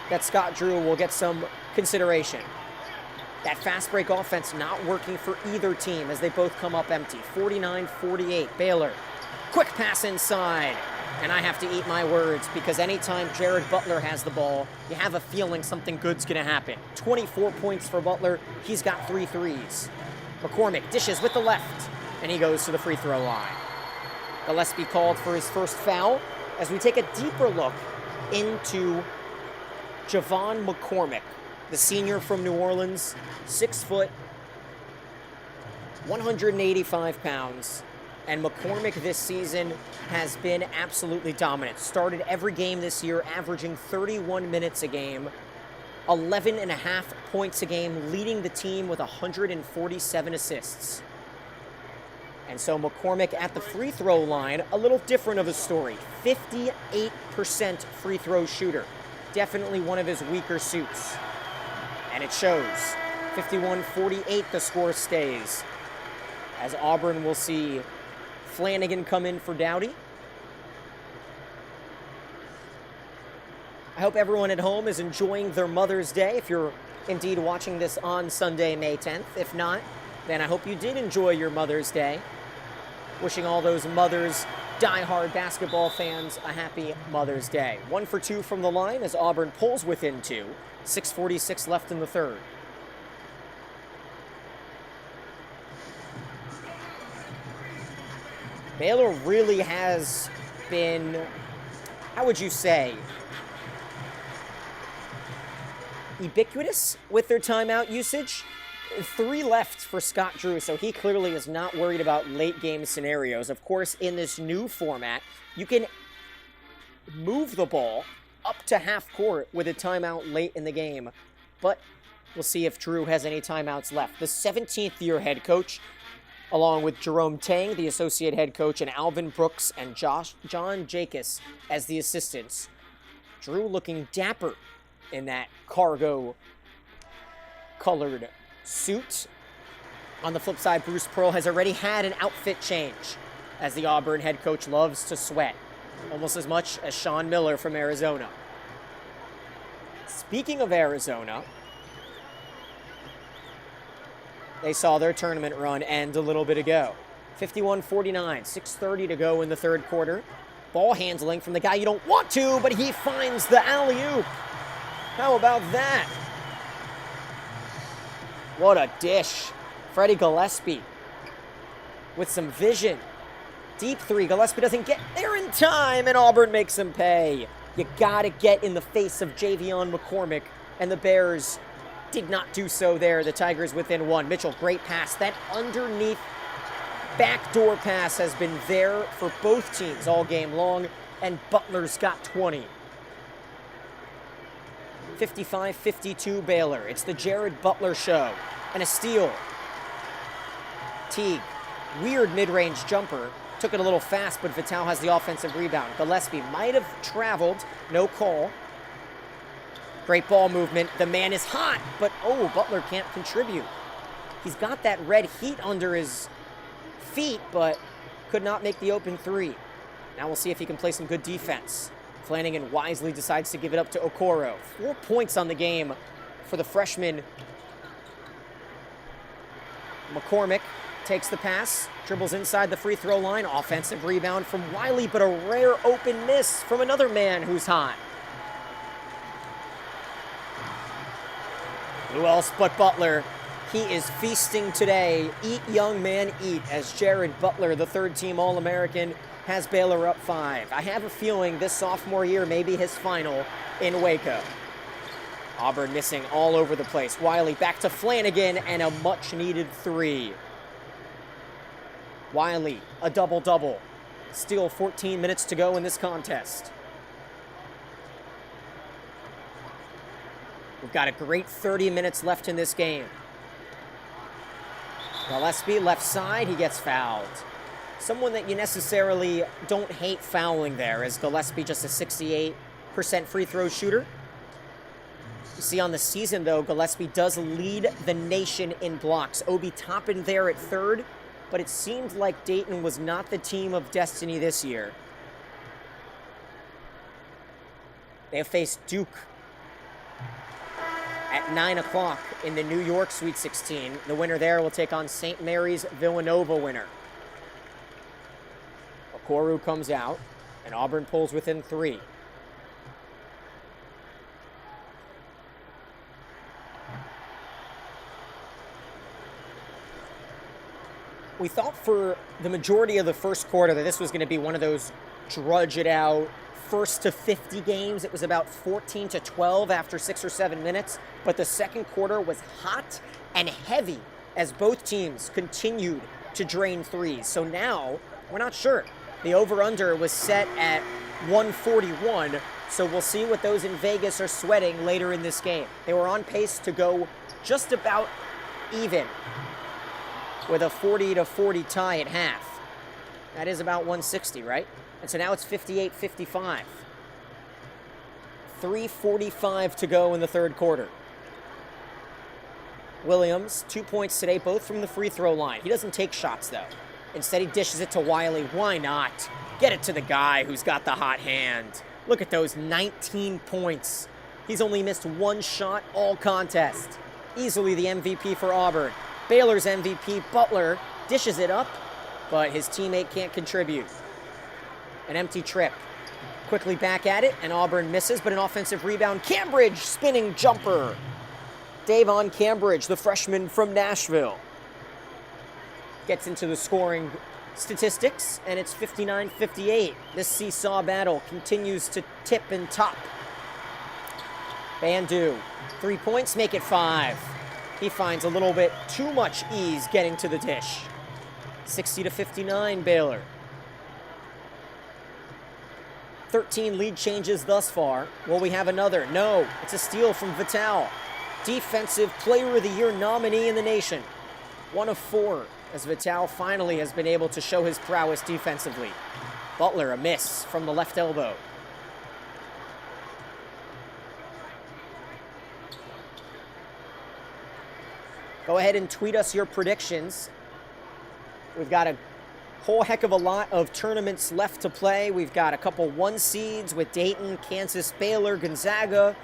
that Scott Drew will get some consideration. That fast break offense not working for either team as they both come up empty. 49-48, Baylor. Quick pass inside. And I have to eat my words because anytime Jared Butler has the ball, you have a feeling something good's going to happen. 24 points for Butler. He's got 3 threes. McCormick dishes with the left, and he goes to the free throw line. Gillespie called for his first foul as we take a deeper look into Javon McCormick, the senior from New Orleans, 6 foot, 185 pounds. And McCormick this season has been absolutely dominant. Started every game this year, averaging 31 minutes a game, 11.5 points a game, leading the team with 147 assists. And so McCormick at the free throw line, a little different of a story. 58% free throw shooter. Definitely one of his weaker suits. And it shows. 51-48 the score stays. As Auburn will see Flanagan come in for Dowdy. I hope everyone at home is enjoying their Mother's Day, if you're indeed watching this on Sunday, May 10th. If not, then I hope you did enjoy your Mother's Day. Wishing all those mothers, die-hard basketball fans, a happy Mother's Day. 1 for 2 from the line as Auburn pulls within 2. 6:46 left in the third. Baylor really has been, how would you say, ubiquitous with their timeout usage. 3 left for Scott Drew, so he clearly is not worried about late game scenarios. Of course, in this new format, you can move the ball up to half court with a timeout late in the game, but we'll see if Drew has any timeouts left. The 17th year head coach, along with Jerome Tang, the associate head coach, and Alvin Brooks and John Jacobs as the assistants. Drew looking dapper in that cargo-colored suit. On the flip side, Bruce Pearl has already had an outfit change, as the Auburn head coach loves to sweat, almost as much as Sean Miller from Arizona. Speaking of Arizona, they saw their tournament run end a little bit ago. 51-49, 6:30 to go in the third quarter. Ball handling from the guy you don't want to, but he finds the alley-oop. How about that? What a dish. Freddie Gillespie with some vision. Deep 3. Gillespie doesn't get there in time, and Auburn makes him pay. You gotta get in the face of Javion McCormick, and the Bears did not do so there. The Tigers within 1. Mitchell, great pass. That underneath backdoor pass has been there for both teams all game long, and Butler's got 20. 55-52 Baylor. It's the Jared Butler show. And a steal. Teague, weird mid-range jumper. Took it a little fast, but Vital has the offensive rebound. Gillespie might have traveled. No call. Great ball movement. The man is hot, but Butler can't contribute. He's got that red heat under his feet, but could not make the open 3. Now we'll see if he can play some good defense. Flanagan wisely decides to give it up to Okoro. 4 points on the game for the freshman. McCormick takes the pass, dribbles inside the free throw line. Offensive rebound from Wiley, but a rare open miss from another man who's hot. Who else but Butler? He is feasting today. Eat, young man, eat, as Jared Butler, the third-team All-American, has Baylor up 5. I have a feeling this sophomore year may be his final in Waco. Auburn missing all over the place. Wiley back to Flanagan, and a much-needed 3. Wiley, a double-double. Still 14 minutes to go in this contest. We've got a great 30 minutes left in this game. Gillespie, left side, he gets fouled. Someone that you necessarily don't hate fouling there, is Gillespie just a 68% free throw shooter. You see on the season, though, Gillespie does lead the nation in blocks. Obi Toppin there at third, but it seemed like Dayton was not the team of destiny this year. They have faced Duke at 9 o'clock in the New York Sweet 16. The winner there will take on St. Mary's Villanova winner. Okoro comes out, and Auburn pulls within 3. We thought for the majority of the first quarter that this was going to be one of those drudge it out, first to 50 games. It was about 14 to 12 after 6 or 7 minutes, but the second quarter was hot and heavy as both teams continued to drain threes. So now, we're not sure. The over-under was set at 141, so we'll see what those in Vegas are sweating later in this game. They were on pace to go just about even, with a 40-40 tie at half. That is about 160, right? And so now it's 58-55. 3:45 to go in the third quarter. Williams, 2 points today, both from the free throw line. He doesn't take shots, though. Instead, he dishes it to Wiley. Why not? Get it to the guy who's got the hot hand. Look at those 19 points. He's only missed 1 shot all contest. Easily the MVP for Auburn. Baylor's MVP, Butler, dishes it up, but his teammate can't contribute. An empty trip. Quickly back at it, and Auburn misses, but an offensive rebound. Cambridge, spinning jumper. Davon Cambridge, the freshman from Nashville, gets into the scoring statistics, and it's 59-58. This seesaw battle continues to tip and top. Bandu, 3 points, make it 5. He finds a little bit too much ease getting to the dish. 60-59 Baylor. 13 lead changes thus far. Will we have another? No, it's a steal from Vital. Defensive Player of the Year nominee in the nation. 1 of 4, as Vital finally has been able to show his prowess defensively. Butler, a miss from the left elbow. Go ahead and tweet us your predictions. We've got a whole heck of a lot of tournaments left to play. We've got a couple 1 seeds with Dayton, Kansas, Baylor, Gonzaga.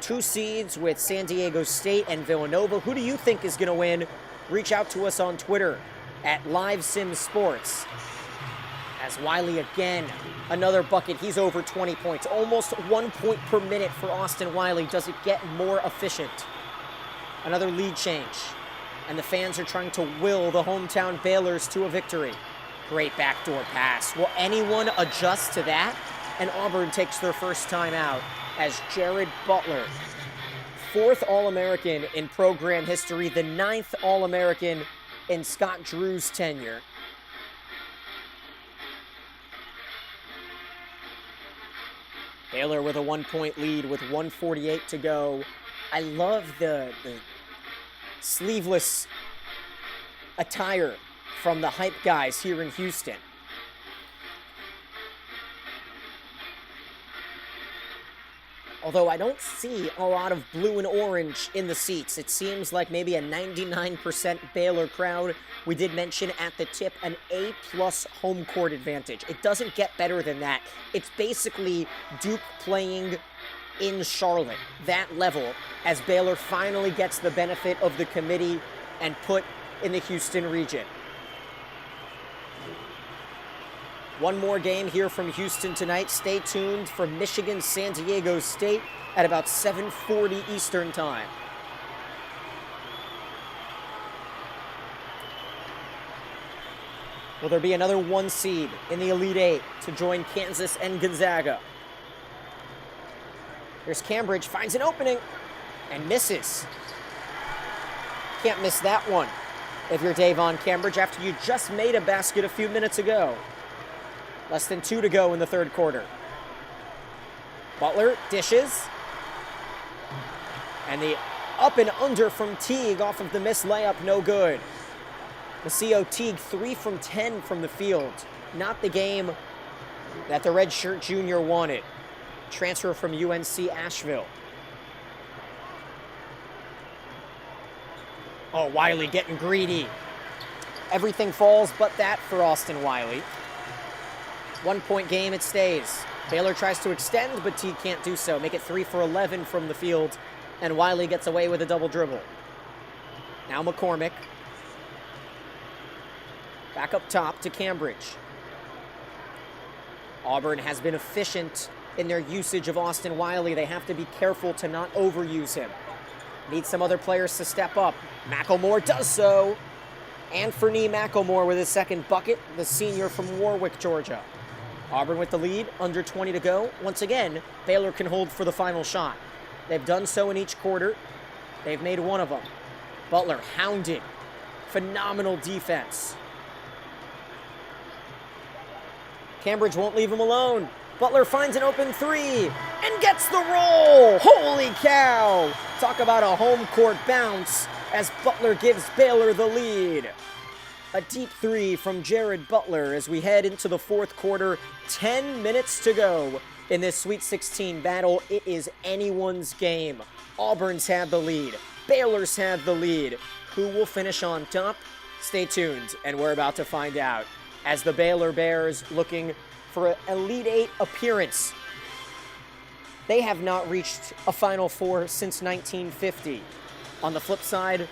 2 seeds with San Diego State and Villanova. Who do you think is going to win? Reach out to us on Twitter at LiveSimSports. As Wiley again, another bucket. He's over 20 points. Almost 1 point per minute for Austin Wiley. Does it get more efficient? Another lead change. And the fans are trying to will the hometown Baylors to a victory. Great backdoor pass. Will anyone adjust to that? And Auburn takes their first time out as Jared Butler, 4th All-American in program history, the 9th All-American in Scott Drew's tenure. Baylor with a 1-point lead with 1:48 to go. I love the sleeveless attire from the hype guys here in Houston. Although I don't see a lot of blue and orange in the seats. It seems like maybe a 99% Baylor crowd. We did mention at the tip an A+ home court advantage. It doesn't get better than that. It's basically Duke playing in Charlotte, that level, as Baylor finally gets the benefit of the committee and put in the Houston region. One more game here from Houston tonight. Stay tuned for Michigan, San Diego State at about 7:40 Eastern Time. Will there be another 1 seed in the Elite Eight to join Kansas and Gonzaga? Here's Cambridge, finds an opening and misses. Can't miss that one if you're Davon Cambridge after you just made a basket a few minutes ago. Less than 2 to go in the third quarter. Butler dishes. And the up and under from Teague off of the missed layup, no good. Maseo Teague, 3 from 10 from the field. Not the game that the redshirt junior wanted. Transfer from UNC Asheville. Oh, Wiley getting greedy. Everything falls but that for Austin Wiley. 1 point game, it stays. Baylor tries to extend, but Teague can't do so. Make it 3 for 11 from the field, and Wiley gets away with a double dribble. Now McCormick. Back up top to Cambridge. Auburn has been efficient in their usage of Austin Wiley. They have to be careful to not overuse him. Need some other players to step up. McElmore does so. Anthony McElmore with his second bucket, the senior from Warwick, Georgia. Auburn with the lead, under 20 to go. Once again, Baylor can hold for the final shot. They've done so in each quarter. They've made one of them. Butler hounded. Phenomenal defense. Cambridge won't leave him alone. Butler finds an open three and gets the roll. Holy cow! Talk about a home court bounce as Butler gives Baylor the lead. A deep three from Jared Butler as we head into the fourth quarter. 10 minutes to go in this Sweet 16 battle. It is anyone's game. Auburn's had the lead. Baylor's had the lead. Who will finish on top? Stay tuned, and we're about to find out as the Baylor Bears looking for an Elite Eight appearance. They have not reached a Final Four since 1950. On the flip side,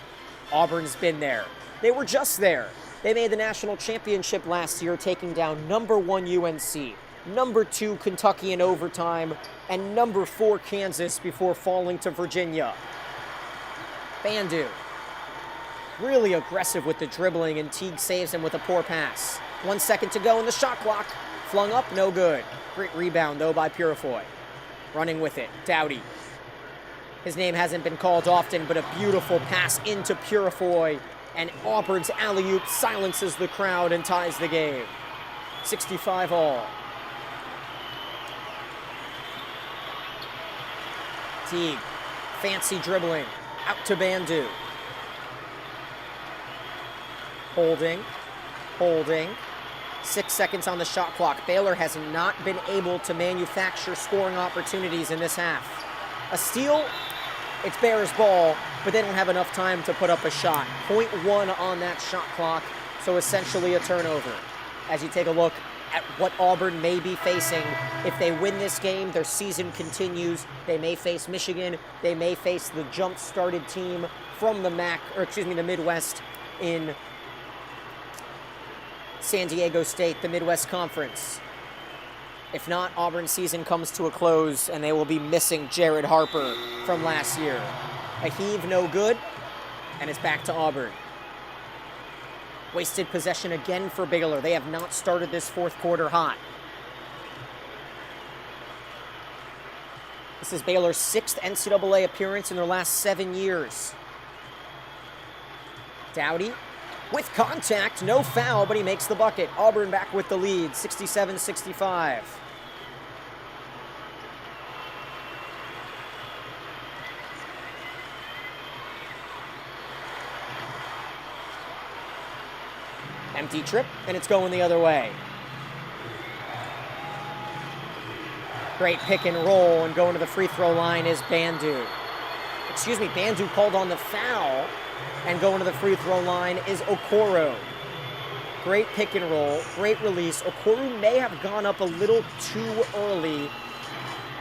Auburn's been there. They were just there. They made the national championship last year, taking down number 1 UNC, number 2 Kentucky in overtime, and number 4 Kansas before falling to Virginia. Bandu, really aggressive with the dribbling, and Teague saves him with a poor pass. 1 second to go in the shot clock. Flung up, no good. Great rebound, though, by Purifoy. Running with it, Dowdy. His name hasn't been called often, but a beautiful pass into Purifoy. And Auburn's alley-oop silences the crowd and ties the game. 65 all. Teague, fancy dribbling, out to Bandu. Holding. 6 seconds on the shot clock. Baylor has not been able to manufacture scoring opportunities in this half. A steal, it's Bears ball, but they don't have enough time to put up a shot. 0.1 on that shot clock, so essentially a turnover. As you take a look at what Auburn may be facing, if they win this game, their season continues. They may face Michigan. They may face the jump-started team from the Midwest in San Diego State, the Midwest Conference. If not, Auburn's season comes to a close, and they will be missing Jared Harper from last year. A heave, no good, and it's back to Auburn. Wasted possession again for Baylor. They have not started this fourth quarter hot. This is Baylor's 6th NCAA appearance in their last 7 years. Dowdy with contact, no foul, but he makes the bucket. Auburn back with the lead, 67-65. Empty trip, and it's going the other way. Great pick and roll, and going to the free throw line is Bandu. Bandu called on the foul, and going to the free throw line is Okoro. Great pick and roll, great release. Okoro may have gone up a little too early.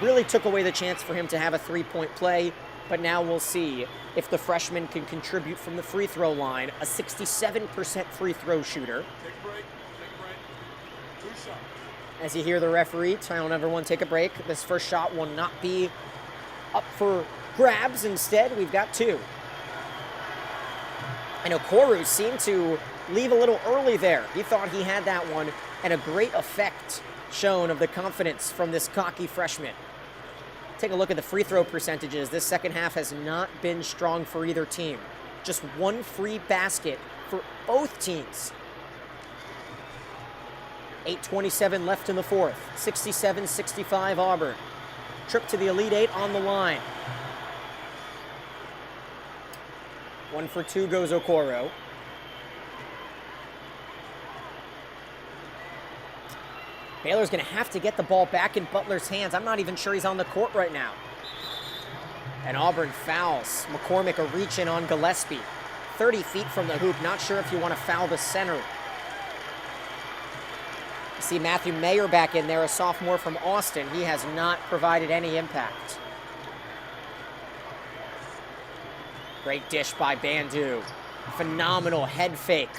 Really took away the chance for him to have a three-point play, but now we'll see if the freshman can contribute from the free throw line. A 67% free throw shooter. Take a break. As you hear the referee telling everyone take a break, this first shot will not be up for grabs. Instead, we've got 2. And Okoro seemed to leave a little early there. He thought he had that one, and a great effect shown of the confidence from this cocky freshman. Take a look at the free throw percentages. This second half has not been strong for either team. Just 1 free basket for both teams. 8:27 left in the fourth. 67-65 Auburn. Trip to the Elite Eight on the line. 1 for 2 goes Okoro. Baylor's going to have to get the ball back in Butler's hands. I'm not even sure he's on the court right now. And Auburn fouls. McCormick a reach-in on Gillespie. 30 feet from the hoop. Not sure if you want to foul the center. You see Matthew Mayer back in there, a sophomore from Austin. He has not provided any impact. Great dish by Bandu. Phenomenal head fake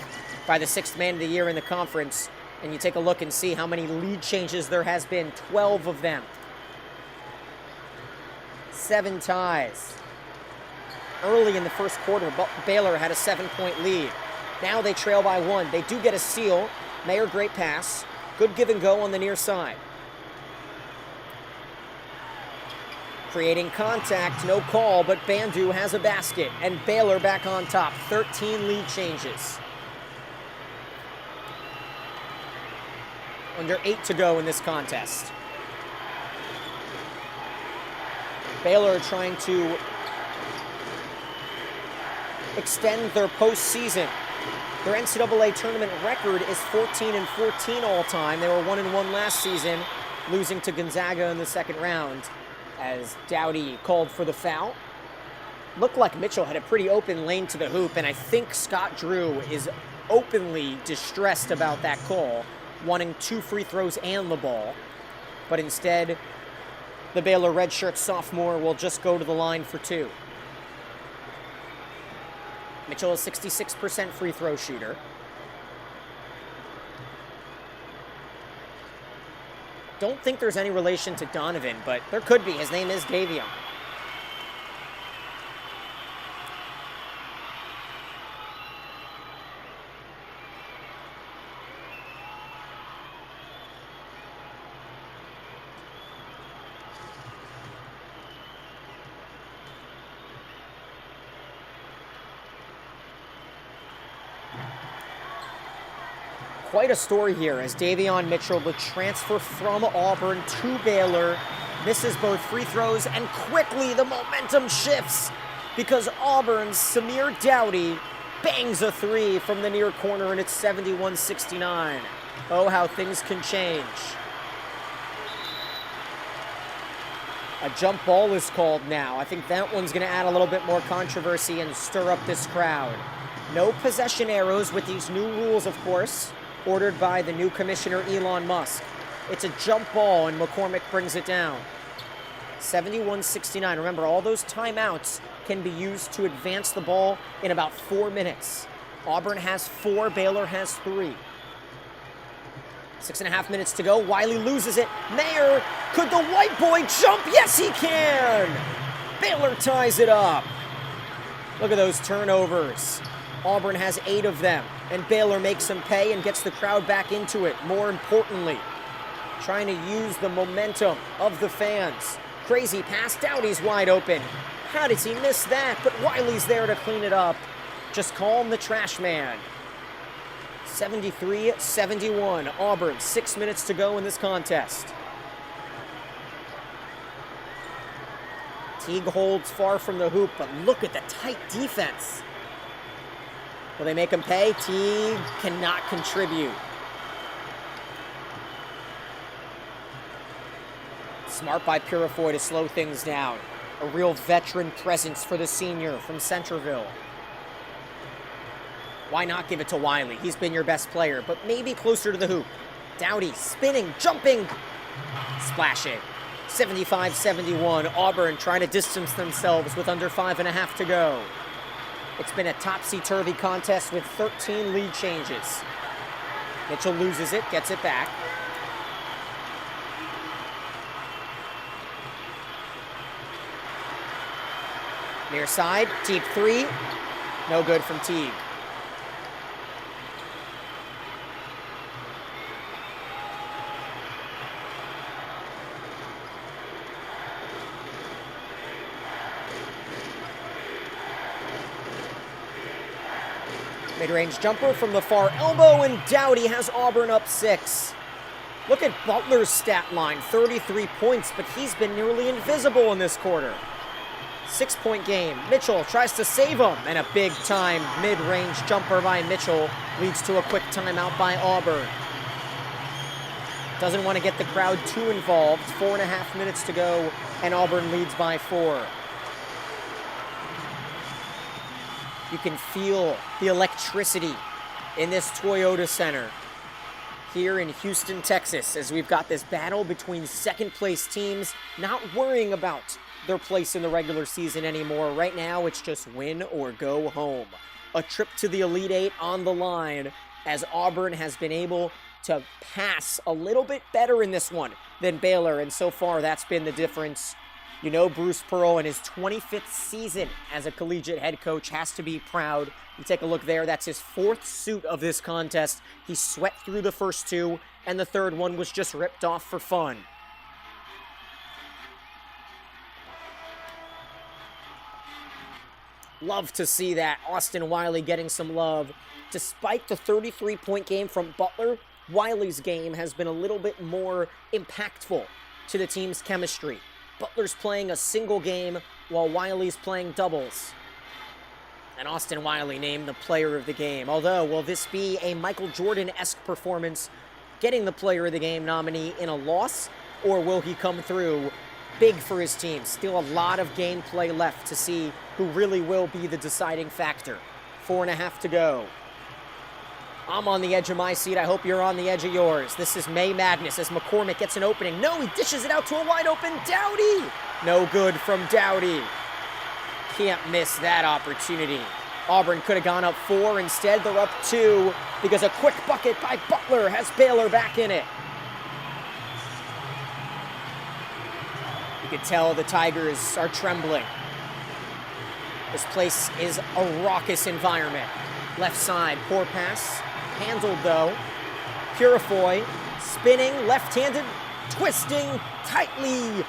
by the 6th man of the year in the conference. And you take a look and see how many lead changes there has been. 12 of them. 7 ties. Early in the first quarter, Baylor had a 7-point lead. Now they trail by 1. They do get a steal. Mayer, great pass. Good give and go on the near side. Creating contact, no call, but Bandu has a basket. And Baylor back on top. 13 lead changes. Under 8 to go in this contest. Baylor trying to extend their postseason. Their NCAA tournament record is 14-14 all time. They were 1-1 last season, losing to Gonzaga in the second round as Dowdy called for the foul. Looked like Mitchell had a pretty open lane to the hoop, and I think Scott Drew is openly distressed about that call, wanting 2 free throws and the ball. But instead, the Baylor redshirt sophomore will just go to the line for 2. Mitchell is 66% free throw shooter. Don't think there's any relation to Donovan, but there could be. His name is Davion. Quite a story here as Davion Mitchell, the transfer from Auburn to Baylor, misses both free throws, and quickly the momentum shifts because Auburn's Samir Dowdy bangs a 3 from the near corner, and it's 71-69. Oh, how things can change. A jump ball is called now. I think that one's going to add a little bit more controversy and stir up this crowd. No possession arrows with these new rules, of course, ordered by the new commissioner, Elon Musk. It's a jump ball, and McCormick brings it down. 71-69. Remember, all those timeouts can be used to advance the ball in about 4 minutes. Auburn has 4, Baylor has 3. 6.5 minutes to go. Wiley loses it. Mayer, could the white boy jump? Yes, he can! Baylor ties it up. Look at those turnovers. Auburn has 8 of them, and Baylor makes them pay and gets the crowd back into it. More importantly, trying to use the momentum of the fans. Crazy pass. Dowdy's wide open. How does he miss that? But Wiley's there to clean it up. Just call him the trash man. 73-71. Auburn, 6 minutes to go in this contest. Teague holds far from the hoop, but look at the tight defense. Will they make him pay? Teague cannot contribute. Smart by Purifoy to slow things down. A real veteran presence for the senior from Centerville. Why not give it to Wiley? He's been your best player, but maybe closer to the hoop. Dowdy spinning, jumping, splashing. 75-71. Auburn trying to distance themselves with under 5.5 to go. It's been a topsy-turvy contest with 13 lead changes. Mitchell loses it, gets it back. Near side, deep 3. No good from Teague. Mid-range jumper from the far elbow, and Dowdy has Auburn up 6. Look at Butler's stat line, 33 points, but he's been nearly invisible in this quarter. 6-point game. Mitchell tries to save him, and a big-time mid-range jumper by Mitchell leads to a quick timeout by Auburn. Doesn't want to get the crowd too involved. 4.5 minutes to go, and Auburn leads by 4. You can feel the electricity in this Toyota Center here in Houston, Texas, as we've got this battle between second-place teams not worrying about their place in the regular season anymore. Right now, it's just win or go home. A trip to the Elite Eight on the line, as Auburn has been able to pass a little bit better in this one than Baylor, and so far that's been the difference. You know, Bruce Pearl in his 25th season as a collegiate head coach has to be proud. You take a look there, that's his 4th suit of this contest. He sweat through the first 2, and the 3rd one was just ripped off for fun. Love to see that. Austin Wiley getting some love. Despite the 33-point game from Butler, Wiley's game has been a little bit more impactful to the team's chemistry. Butler's playing a single game while Wiley's playing doubles. And Austin Wiley named the player of the game. Although, will this be a Michael Jordan-esque performance, getting the player of the game nominee in a loss? Or will he come through big for his team? Still a lot of gameplay left to see who really will be the deciding factor. 4.5 to go. I'm on the edge of my seat. I hope you're on the edge of yours. This is May Madness as McCormick gets an opening. No, he dishes it out to a wide open Dowdy. No good from Dowdy. Can't miss that opportunity. Auburn could have gone up 4. Instead, they're up 2 because a quick bucket by Butler has Baylor back in it. You can tell the Tigers are trembling. This place is a raucous environment. Left side, poor pass. Handled though. Purifoy spinning, left-handed, twisting tightly.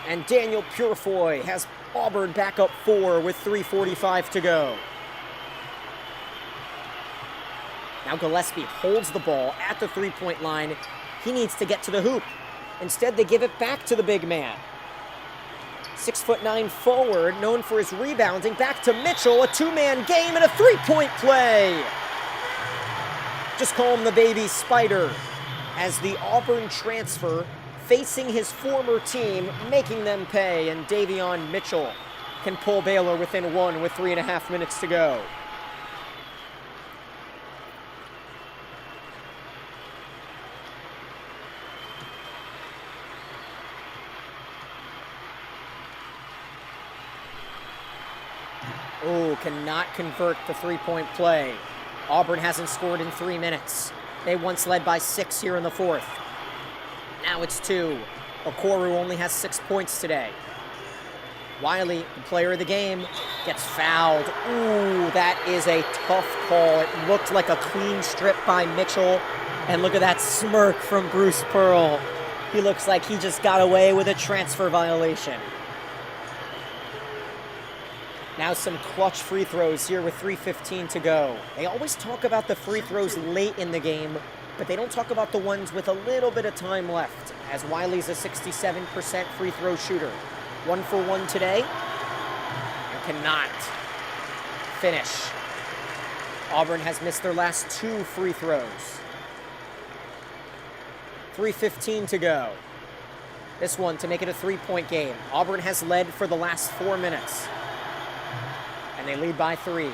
And Daniel Purifoy has Auburn back up 4 with 3:45 to go. Now Gillespie holds the ball at the 3-point line. He needs to get to the hoop. Instead, they give it back to the big man. 6'9" forward, known for his rebounding. Back to Mitchell, a 2-man game and a 3-point play. Just call him the baby Spider, as the Auburn transfer facing his former team, making them pay, and Davion Mitchell can pull Baylor within 1 with 3.5 minutes to go. Oh, cannot convert the 3-point play. Auburn hasn't scored in 3 minutes. They once led by 6 here in the 4th. Now it's 2. Okoro only has 6 points today. Wiley, the player of the game, gets fouled. Ooh, that is a tough call. It looked like a clean strip by Mitchell. And look at that smirk from Bruce Pearl. He looks like he just got away with a transfer violation. Now some clutch free throws here with 3:15 to go. They always talk about the free throws late in the game, but they don't talk about the ones with a little bit of time left, as Wiley's a 67% free throw shooter. 1 for 1 today, and cannot finish. Auburn has missed their last 2 free throws. 3:15 to go. This one to make it a 3-point game. Auburn has led for the last 4 minutes. And they lead by 3.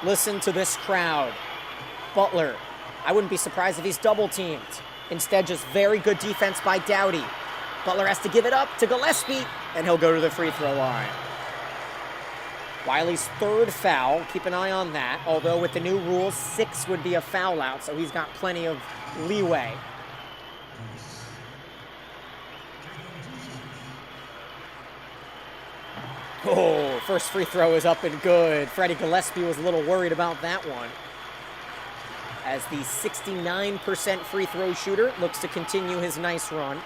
Listen to this crowd. Butler, I wouldn't be surprised if he's double-teamed. Instead, just very good defense by Dowdy. Butler has to give it up to Gillespie, and he'll go to the free throw line. Wiley's 3rd foul. Keep an eye on that. Although with the new rules, 6 would be a foul out, so he's got plenty of leeway. Oh, first free throw is up and good. Freddie Gillespie was a little worried about that one, as the 69% free throw shooter looks to continue his nice run.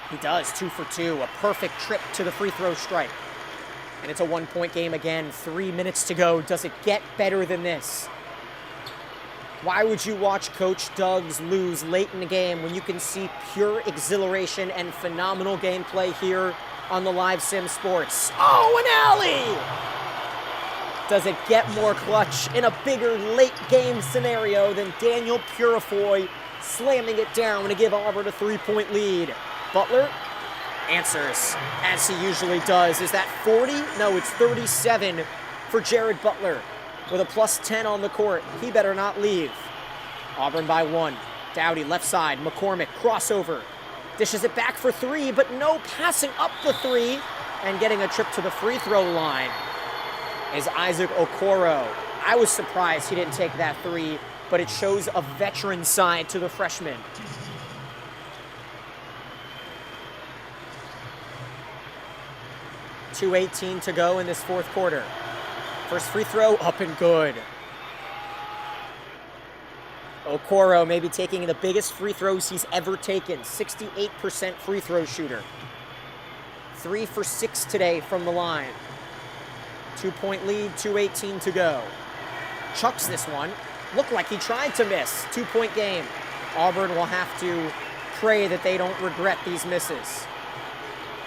He does, 2 for 2, a perfect trip to the free throw strike. And it's a 1-point game again, 3 minutes to go. Does it get better than this? Why would you watch Coach Doug's lose late in the game when you can see pure exhilaration and phenomenal gameplay here on the Live Sim Sports? Oh, an alley! Does it get more clutch in a bigger late game scenario than Daniel Purifoy slamming it down to give Auburn a 3-point lead? Butler Answers, as he usually does. Is that 40? No, it's 37 for Jared Butler with a plus 10 on the court. He better not leave. Auburn by 1. Dowdy left side. McCormick crossover. Dishes it back for 3, but no passing up the 3. And getting a trip to the free throw line is Isaac Okoro. I was surprised he didn't take that 3, but it shows a veteran side to the freshman. .218 to go in this fourth quarter. First free throw, up and good. Okoro maybe taking the biggest free throws he's ever taken. 68% free throw shooter. 3 for 6 today from the line. 2-point lead, 2:18 to go. Chucks this one. Looked like he tried to miss. 2-point game. Auburn will have to pray that they don't regret these misses.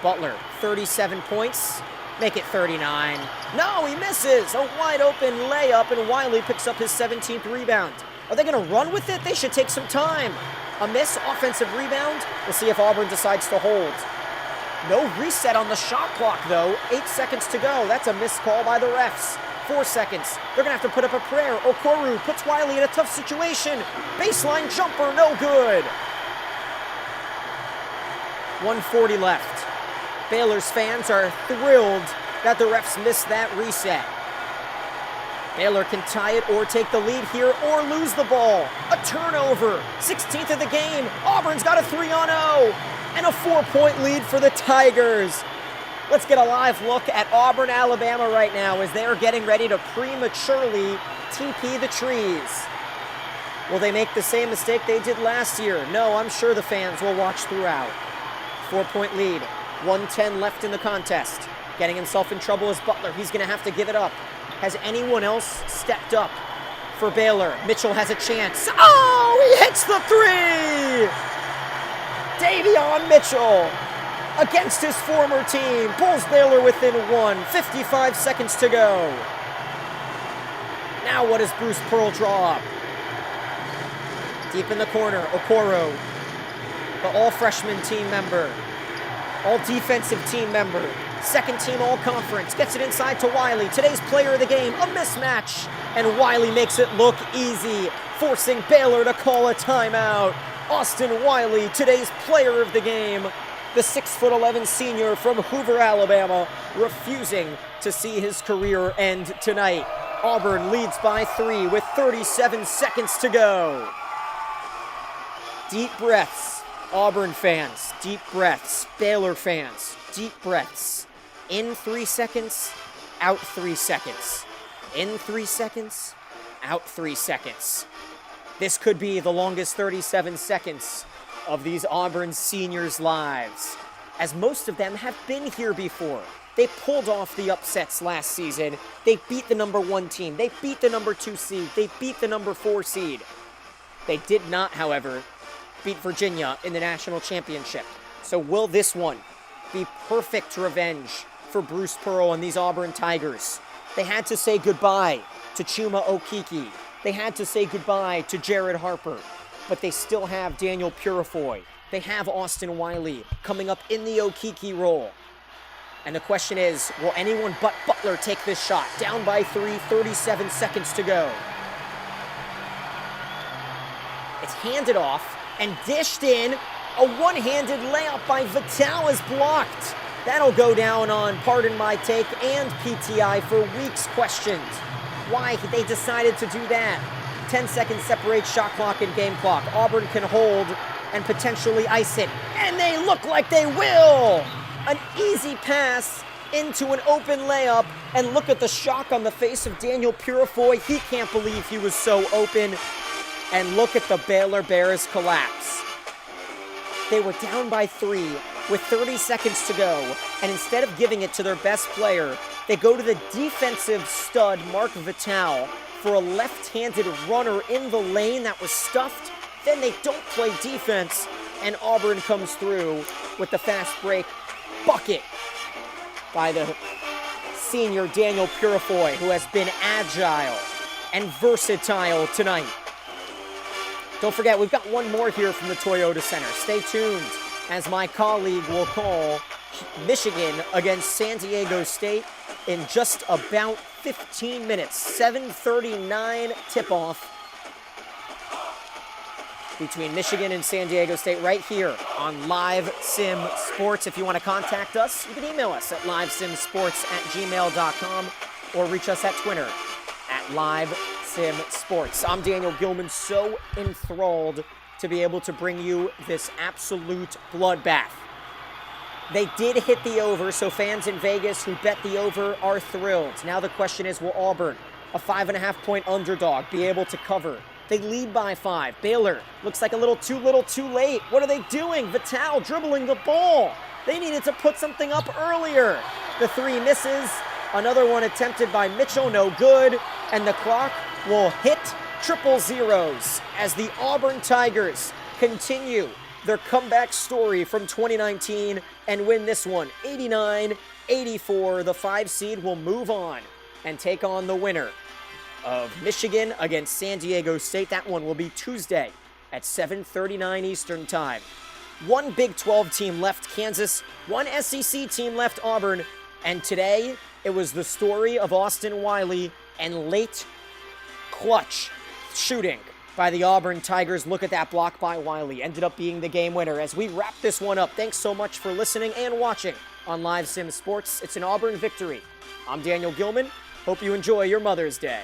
Butler, 37 points. Make it 39. No, he misses. A wide open layup, and Wiley picks up his 17th rebound. Are they going to run with it? They should take some time. A miss, offensive rebound. We'll see if Auburn decides to hold. No reset on the shot clock, though. 8 seconds to go. That's a missed call by the refs. 4 seconds. They're going to have to put up a prayer. Okoro puts Wiley in a tough situation. Baseline jumper, no good. 1:40 left. Baylor's fans are thrilled that the refs missed that reset. Baylor can tie it or take the lead here or lose the ball. A turnover. 16th of the game. Auburn's got a 3-on-0. And a 4-point lead for the Tigers. Let's get a live look at Auburn, Alabama right now as they are getting ready to prematurely TP the trees. Will they make the same mistake they did last year? No, I'm sure the fans will watch throughout. 4-point lead. 1:10 left in the contest. Getting himself in trouble is Butler. He's going to have to give it up. Has anyone else stepped up for Baylor? Mitchell has a chance. Oh, he hits the 3! Davion Mitchell against his former team. Pulls Baylor within 1. 55 seconds to go. Now what does Bruce Pearl draw up? Deep in the corner, Okoro, the all-freshman team member. All-defensive team member. Second team all-conference. Gets it inside to Wiley. Today's player of the game. A mismatch. And Wiley makes it look easy, forcing Baylor to call a timeout. Austin Wiley, today's player of the game. The 6'11" senior from Hoover, Alabama, refusing to see his career end tonight. Auburn leads by 3 with 37 seconds to go. Deep breaths. Auburn fans, deep breaths. Baylor fans, deep breaths. In 3 seconds, out 3 seconds. In 3 seconds, out 3 seconds. This could be the longest 37 seconds of these Auburn seniors' lives, as most of them have been here before. They pulled off the upsets last season. They beat the number 1 team. They beat the number 2 seed. They beat the number 4 seed. They did not, however, beat Virginia in the national championship. So will this one be perfect revenge for Bruce Pearl and these Auburn Tigers? They had to say goodbye to Chuma Okeke. They had to say goodbye to Jared Harper, but they still have Daniel Purifoy. They have Austin Wiley coming up in the Okeke role. And the question is, will anyone but Butler take this shot? Down by 3, 37 seconds to go. It's handed off and dished in. A one-handed layup by Vital is blocked. That'll go down on Pardon My Take and PTI for weeks questioned. Why they decided to do that. 10 seconds separate shot clock and game clock. Auburn can hold and potentially ice it. And they look like they will! An easy pass into an open layup. And look at the shock on the face of Daniel Purifoy. He can't believe he was so open. And look at the Baylor Bears collapse. They were down by 3 with 30 seconds to go. And instead of giving it to their best player, they go to the defensive stud, Mark Vital, for a left-handed runner in the lane that was stuffed. Then they don't play defense, and Auburn comes through with the fast break bucket by the senior Daniel Purifoy, who has been agile and versatile tonight. Don't forget, we've got one more here from the Toyota Center. Stay tuned. as my colleague will call Michigan against San Diego State in just about 15 minutes. 7:39 tip-off between Michigan and San Diego State right here on Live Sim Sports. If you want to contact us, you can email us at livesimsports@gmail.com or reach us at Twitter at Live Sim Sports. I'm Daniel Gilman, so enthralled to be able to bring you this absolute bloodbath. They did hit the over, so fans in Vegas who bet the over are thrilled. Now the question is, will Auburn, a 5.5-point underdog, be able to cover? They lead by 5. Baylor looks like a little too late. What are they doing? Vital dribbling the ball. They needed to put something up earlier. The 3 misses. Another one attempted by Mitchell, no good. And the clock will hit triple zeros as the Auburn Tigers continue their comeback story from 2019 and win this one 89-84. The 5 seed will move on and take on the winner of Michigan against San Diego State. That one will be Tuesday at 7:39 Eastern Time. One Big 12 team left, Kansas. One SEC team left, Auburn. And today, it was the story of Austin Wiley and late clutch shooting by the Auburn Tigers. Look at that block by Wiley. Ended up being the game winner. As we wrap this one up, thanks so much for listening and watching on Live Sim Sports. It's an Auburn victory. I'm Daniel Gilman. Hope you enjoy your Mother's Day.